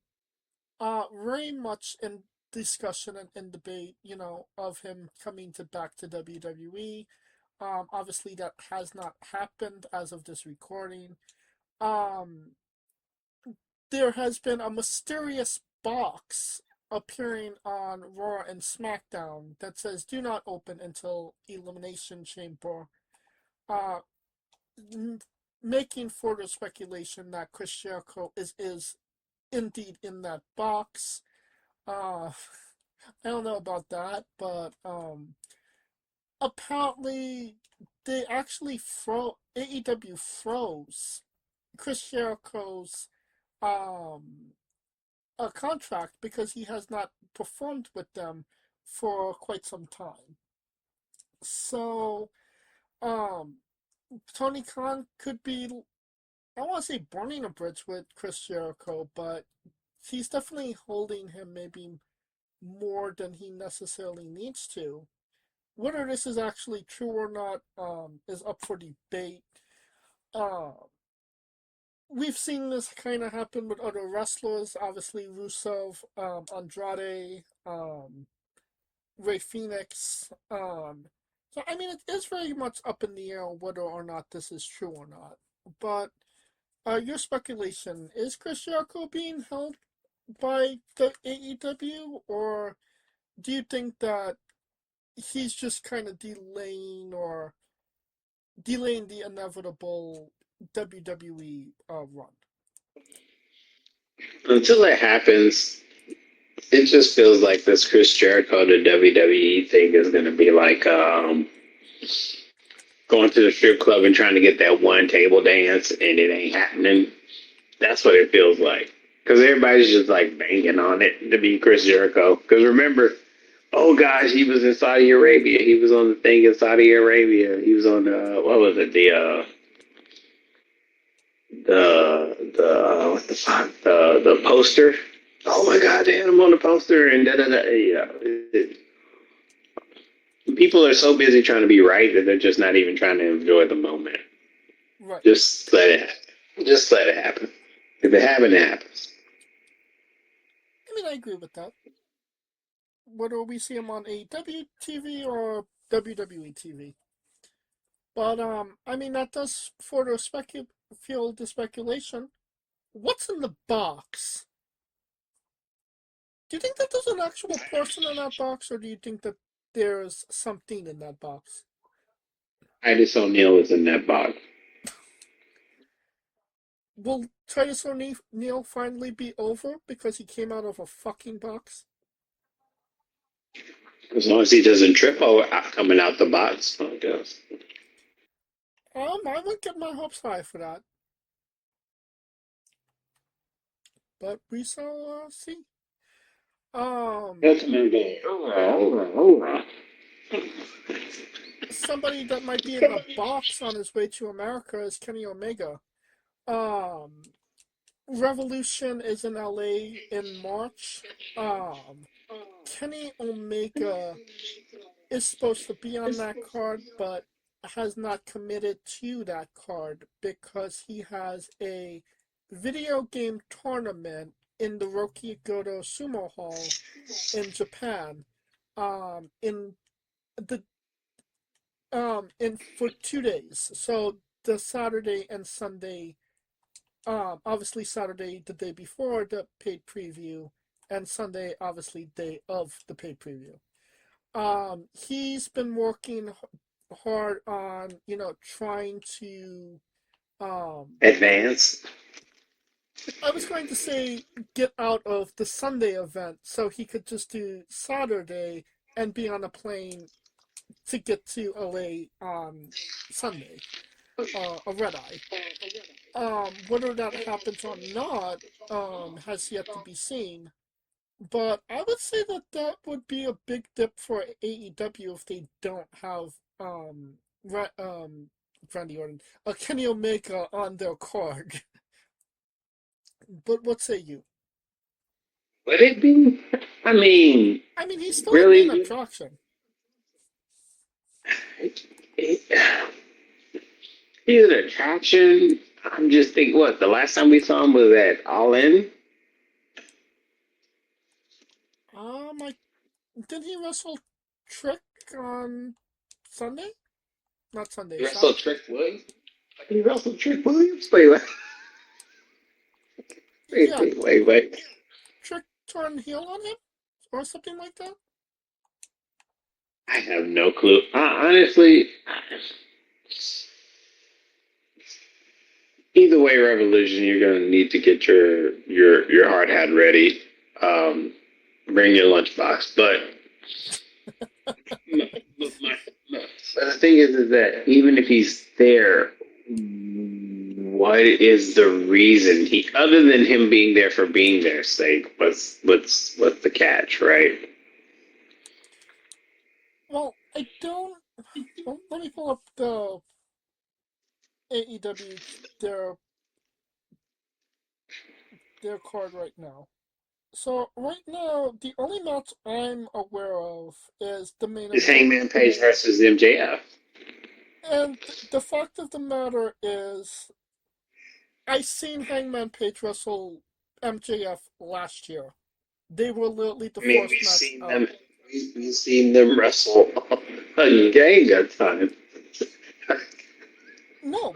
very much in discussion and in debate, of him coming back to WWE. Obviously that has not happened as of this recording. Um, there has been a mysterious box appearing on Raw and SmackDown that says "Do not open until Elimination Chamber," uh, making further speculation that Chris Jericho is indeed in that box. Uh, I don't know about that, but apparently they actually AEW froze Chris Jericho's um a contract because he has not performed with them for quite some time. So, um, Tony Khan could be, I don't want to say burning a bridge with Chris Jericho, but he's definitely holding him maybe more than he necessarily needs to. Whether this is actually true or not is up for debate. Uh, we've seen this kind of happen with other wrestlers. Obviously, Rusev, Andrade, Ray Phoenix. So I mean, it is very much up in the air whether or not this is true or not. But your speculation is Chris Jericho being held by the AEW, or do you think that he's just kind of delaying the inevitable WWE run? Until it happens, it just feels like this Chris Jericho to WWE thing is going to be like going to the strip club and trying to get that one table dance and it ain't happening. That's what it feels like. Because everybody's just like banging on it to be Chris Jericho. Because remember, oh gosh, he was in Saudi Arabia. He was on the thing in Saudi Arabia. He was on what was it? What the fuck? The poster. Oh my god, they had him on the poster and da da da. Yeah. People are so busy trying to be right that they're just not even trying to enjoy the moment. Right. Just let it happen. Just let it happen. If it happens, it happens. I mean, I agree with that. Whether we see him on AEW TV or WWE TV. But I mean that does further fuel the speculation. What's in the box? Do you think that there's an actual person in that box, or do you think that there's something in that box? Titus O'Neil is in that box. Will Titus O'Neil finally be over because he came out of a fucking box? As long as he doesn't trip coming out the box, I guess. I wouldn't get my hopes high for that. But we shall see. That's maybe. Somebody that might be in a box on his way to America is Kenny Omega. Revolution is in LA in March. Kenny Omega is supposed to be on that card, but has not committed to that card because he has a video game tournament in the Rokigoto Sumo Hall in Japan. In the in for 2 days. So the Saturday and Sunday. Obviously Saturday the day before the paid preview, and Sunday obviously day of the paid preview. He's been working hard on trying to Advance. I was going to say get out of the Sunday event so he could just do Saturday and be on a plane to get to LA on Sunday, a red eye. Whether that happens or not has yet to be seen. But I would say that that would be a big dip for AEW if they don't have Randy Orton, Kenny Omega on their card. But what say you? Would it be? I mean, He's still really, a main attraction. He's an attraction. I'm just thinking, what, the last time we saw him was at All In? Did he wrestle Trick on Sunday? Not Sunday. He wrestled Trick Williams? He wrestled Trick Williams? Wait. Wait. Trick turned heel on him? Or something like that? I have no clue. Honestly, either way, Revolution, you're gonna need to get your hard hat ready. Bring your lunchbox, but the thing is that even if he's there, what is the reason other than him being there for being there's sake? What's the catch, right? Well, I don't. Well, let me pull up the AEW their card right now. So right now, the only match I'm aware of is the main event. Is Hangman Page versus MJF. And the fact of the matter is, I seen Hangman Page wrestle MJF last year. They were literally the first match. We've seen them wrestle a gang of time. No,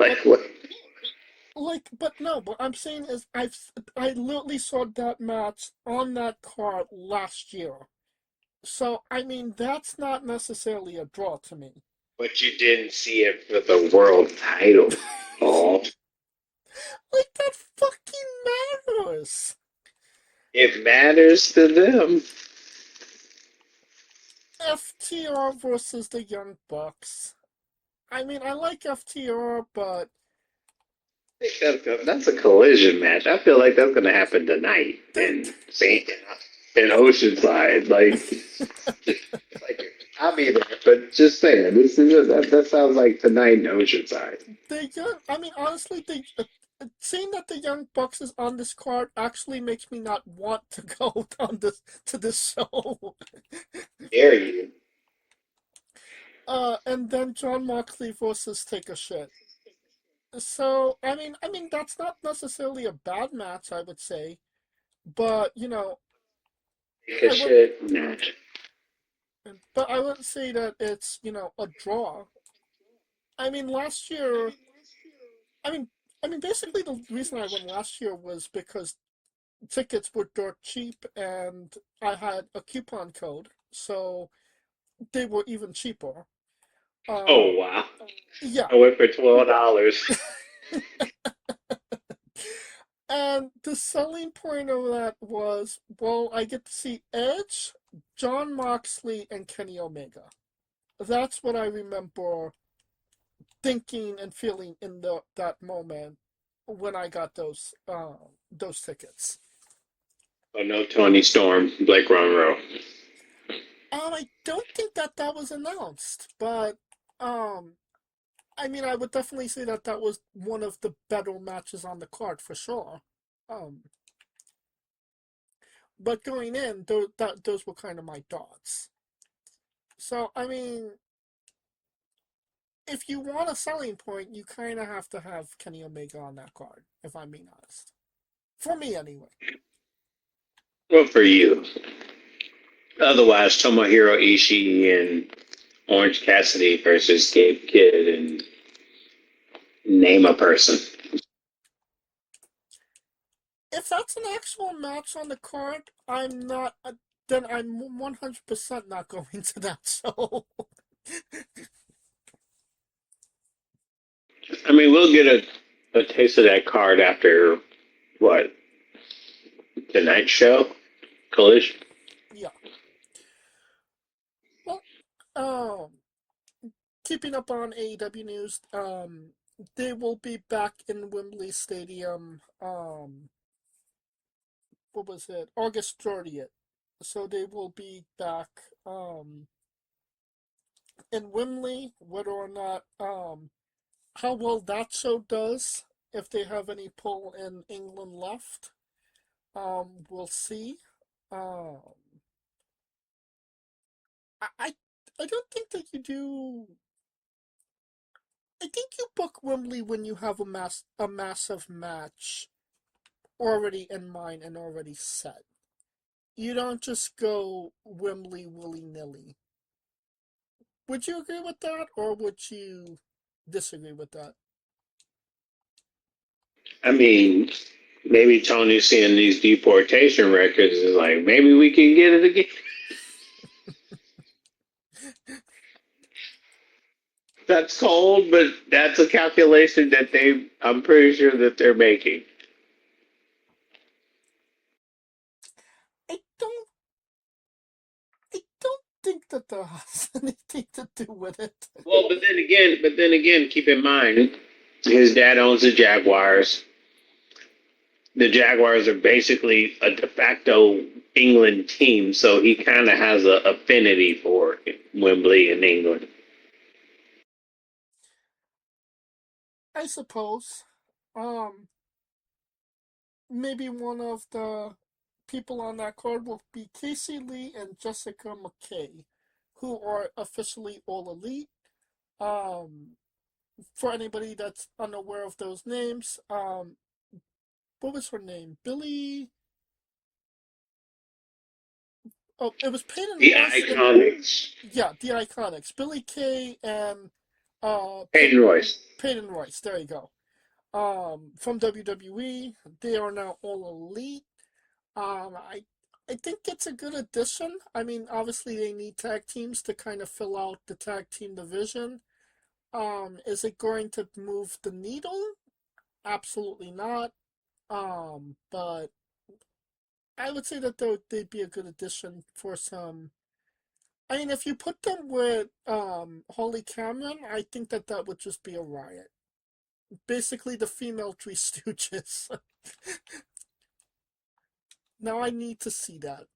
but I'm saying is I literally saw that match on that card last year. So that's not necessarily a draw to me. But you didn't see it for the world title. Oh. That fucking matters. It matters to them. FTR versus the Young Bucks. I like FTR, but that's a collision match. I feel like that's going to happen tonight in Oceanside. I'll be there, but just saying, that sounds like tonight in Oceanside. Honestly, seeing that the Young Bucks is on this card actually makes me not want to go to this show. Dare you? And then John Moxley versus Take a Shit. So that's not necessarily a bad match, I would say, but Take a shit match. But I wouldn't say that it's a draw. Last year, basically the reason I went last year was because tickets were dirt cheap and I had a coupon code, so they were even cheaper. Oh wow! Yeah, I went for $12. And the selling point of that was, well, I get to see Edge, John Moxley, and Kenny Omega. That's what I remember thinking and feeling in that moment when I got those tickets. Oh, no Tony Storm, Blake Monroe. I don't think that was announced, but I would definitely say that was one of the better matches on the card for sure. Um, but going in, those were kind of my thoughts. So, I mean, if you want a selling point, you kind of have to have Kenny Omega on that card, if I'm being honest. For me, anyway. Well, for you. Otherwise, Tomohiro Ishii and Orange Cassidy versus Gabe Kidd and name a person. If that's an actual match on the card, I'm not. Then I'm 100% not going to that show. I mean, we'll get a taste of that card after, what, tonight's show? Collision? Yeah. Well, keeping up on AEW news, they will be back in Wembley Stadium, what was it? August 30th. So they will be back, in Wembley, whether or not, how well that show does, if they have any pull in England left, we'll see. Um, I, I don't think that you do. I think you book Wembley when you have a massive match already in mind and already set. You don't just go Wembley willy nilly. Would you agree with that, or would you disagree with that? I mean, maybe Tony's seeing these deportation records is like, maybe we can get it again. That's cold, but that's a calculation that I'm pretty sure that they're making. I don't. I don't think that that has anything to do with it. Well, but then again, keep in mind, his dad owns the Jaguars. The Jaguars are basically a de facto England team, so he kind of has an affinity for Wembley in England. I suppose. Um, Maybe one of the people on that card will be Casey Lee and Jessica McKay, who are officially all elite. Um, for anybody that's unaware of those names, what was her name? Billy. Oh, it was Peyton The Royce and Iconics. yeah, the Iconics. Billy Kay and Peyton Royce. Peyton Royce. There you go. From WWE, they are now all elite. I think it's a good addition. I mean, obviously they need tag teams to kind of fill out the tag team division. Is it going to move the needle? Absolutely not. But I would say that they'd be a good addition for some. I mean, if you put them with Holly Cameron, I think that that would just be a riot. Basically, the female Three Stooges. Now I need to see that.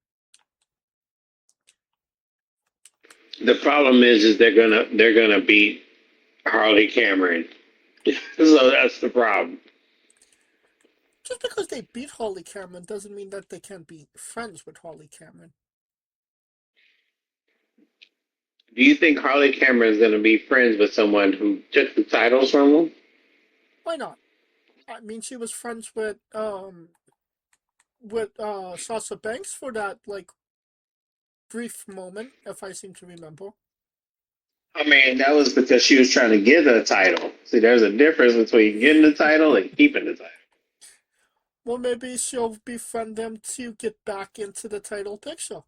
The problem is they're gonna beat Harley Cameron. So that's the problem. Just because they beat Holly Cameron doesn't mean that they can't be friends with Holly Cameron. Do you think Harley Cameron is gonna be friends with someone who took the titles from him? Why not? I mean, she was friends with Sasha Banks for that like brief moment, if I seem to remember. I mean, that was because she was trying to get a title. See, there's a difference between getting the title and keeping the title. Well, maybe she'll befriend them to get back into the title picture.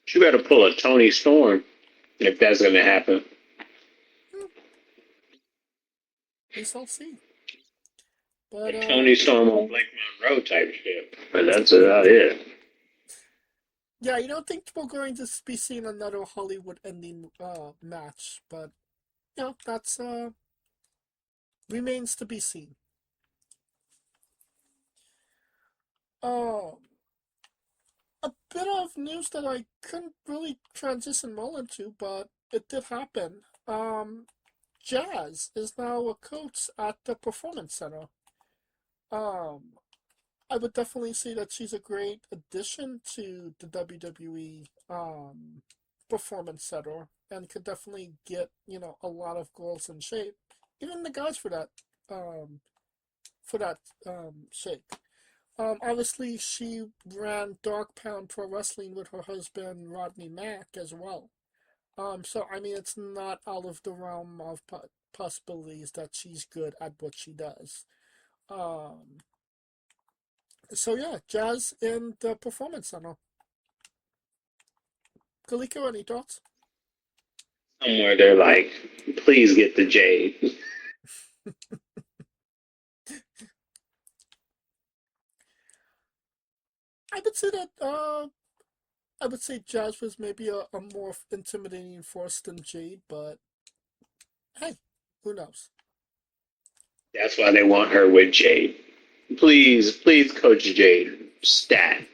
She better pull a Tony Storm if that's going to happen. We shall see. But A Tony Storm on Blake Monroe type shit. But that's about it. yeah, you don't think we're going to be seeing another Hollywood ending match, but you know, that's remains to be seen. Uh, a bit of news that I couldn't really transition well into, but it did happen. Jazz is now a coach at the Performance Center. Um, I would definitely say that she's a great addition to the WWE performance center and could definitely get, a lot of girls in shape. Even the guys um for that shape. Obviously she ran Dark Pound Pro Wrestling with her husband Rodney Mack as well. So I mean it's not out of the realm of possibilities that she's good at what she does. Um, So yeah, jazz in the performance center. Kaliko, any thoughts? Somewhere they're like, please get the Jade. I would say that I would say Jazz was maybe a more intimidating force than Jade, but hey, who knows? That's why they want her with Jade. Please, please, Coach Jade. Stat.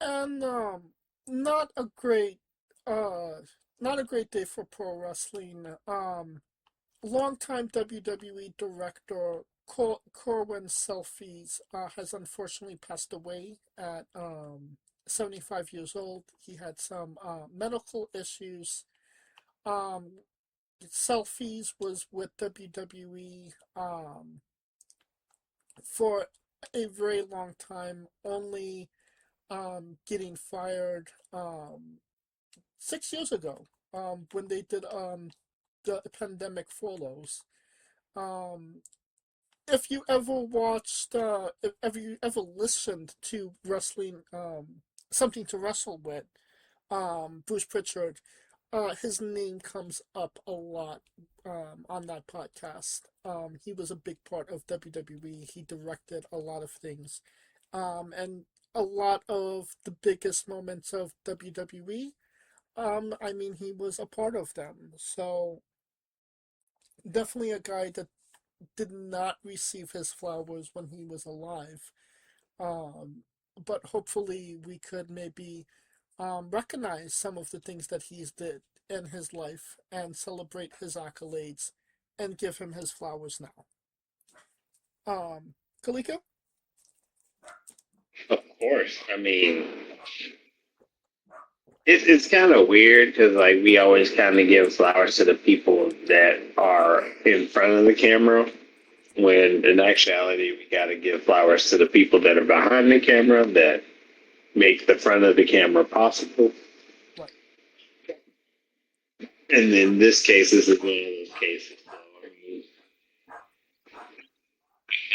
And not a great uh not a great day for pro wrestling. Longtime WWE director Kerwin Silfies has unfortunately passed away at 75 years old. He had some medical issues. Um, Selfies was with WWE for a very long time, only getting fired 6 years ago when they did the pandemic follows. Um, if you ever watched, if you ever listened to wrestling, something to wrestle with, Bruce Pritchard, his name comes up a lot on that podcast. He was a big part of WWE. He directed a lot of things, and a lot of the biggest moments of WWE. I mean, he was a part of them. So definitely a guy that did not receive his flowers when he was alive. Um, but hopefully we could maybe recognize some of the things that he's did in his life and celebrate his accolades and give him his flowers now. Kaliko? Of course. I mean, it's kind of weird because like we always kind of give flowers to the people that are in front of the camera, when in actuality we got to give flowers to the people that are behind the camera that make the front of the camera possible. Right. And in this case, this is one of those cases. So,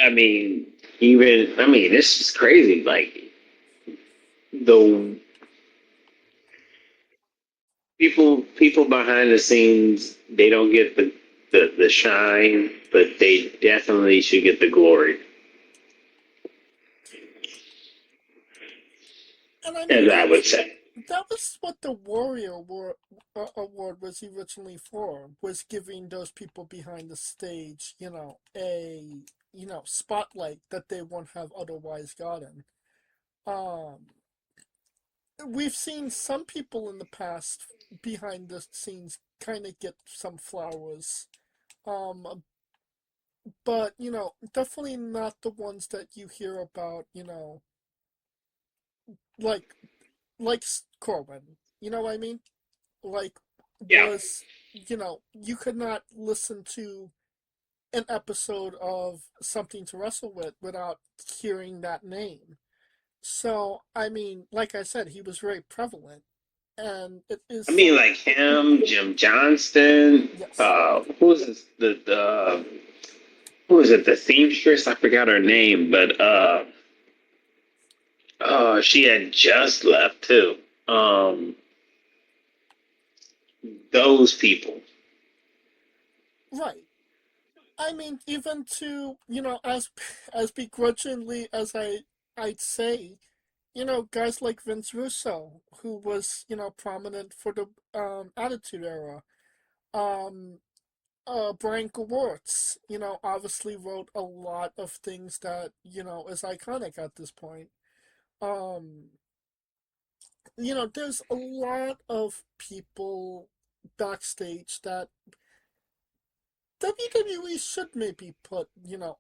I mean, this is crazy. Like the people behind the scenes, they don't get the shine, but they definitely should get the glory, And I mean, as I would say. that was what the Warrior Award was originally for, was giving those people behind the stage, a, spotlight that they won't have otherwise gotten. Um, we've seen some people in the past behind the scenes kind of get some flowers. Um, but, definitely not the ones that you hear about, like, like Corwin. You know what I mean? Like, Yeah. was, you could not listen to an episode of Something to Wrestle With without hearing that name. So, I mean, like I said, he was very prevalent, and it is I mean, some. like him, Jim Johnston. Yes. Who was this, the who was it? The seamstress. I forgot her name, but she had just left too. Those people. Right. I mean, even to, as begrudgingly as I'd say, guys like Vince Russo, who was, prominent for the Attitude Era. Um, Brian Gewirtz, obviously wrote a lot of things that, is iconic at this point. Um, there's a lot of people backstage that WWE should maybe put,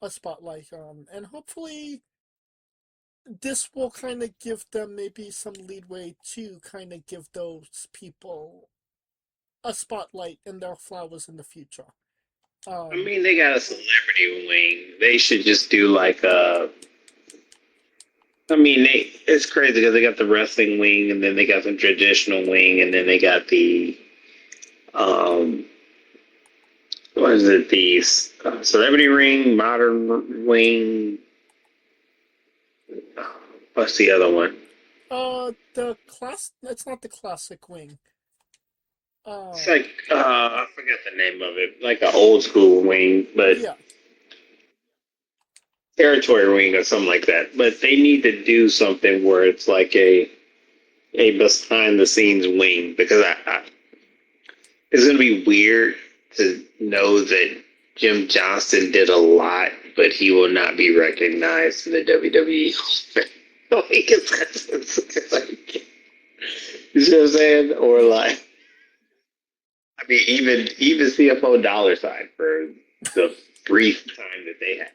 a spotlight on, and hopefully this will kind of give them maybe some leadway to kind of give those people a spotlight and their flowers in the future. I mean, they got a celebrity wing. They should just do like a. I mean, it's crazy because they got the wrestling wing, and then they got the traditional wing, and then they got the what is it? The celebrity ring, modern wing. What's the other one? It's not the classic wing. It's like I forget the name of it. Like an old school wing, but Yeah. Territory wing or something like that. But they need to do something where it's like a behind the scenes wing, because it's going to be weird to know that Jim Johnston did a lot, but he will not be recognized in the WWE. You see what I'm saying? Or like, I mean, even CFO Dollar Sign for the brief time that they had.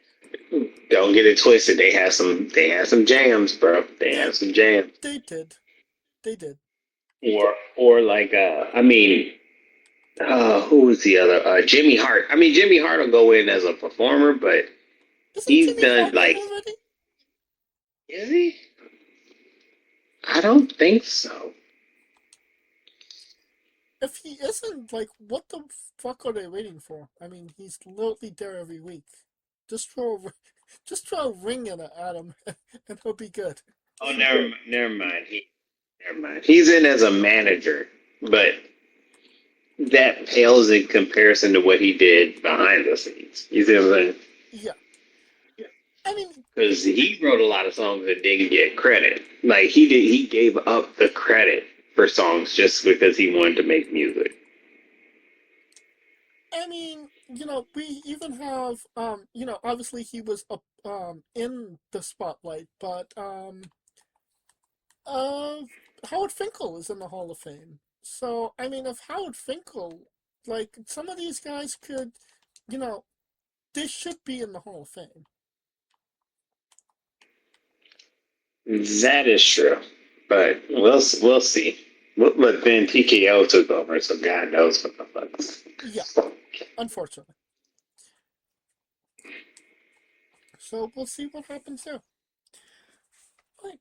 Don't get it twisted. They had some jams, bro. They had some jams. They did. Or like I mean, who was the other? Jimmy Hart. I mean, Jimmy Hart will go in as a performer, but he's done like. Is he? I don't think so. If he isn't, like, what the fuck are they waiting for? I mean, he's literally there every week. Just throw a ring in at him, and he'll be good. Oh, never mind. Never mind. He's in as a manager, but that pales in comparison to what he did behind the scenes. You see what I'm saying? Yeah. I mean, because he wrote a lot of songs that didn't get credit. Like he gave up the credit for songs just because he wanted to make music. I mean, we even have, obviously he was up, in the spotlight, but, Howard Finkel is in the Hall of Fame. So, I mean, if Howard Finkel, like, some of these guys could, they should be in the Hall of Fame. That is true, but we'll see. But then TKO took over, so God knows what the fuck. Yeah, unfortunately. So we'll see what happens there. Right.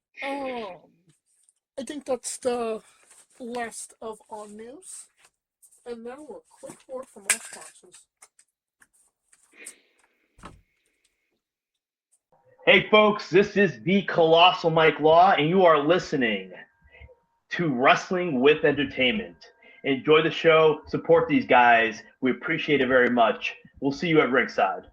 I think that's the last of our news. And now a quick word from our sponsors. Hey folks, this is the Colossal Mike Law, and you are listening to Wrestling with Entertainment. Enjoy the show, support these guys. We appreciate it very much. We'll see you at ringside.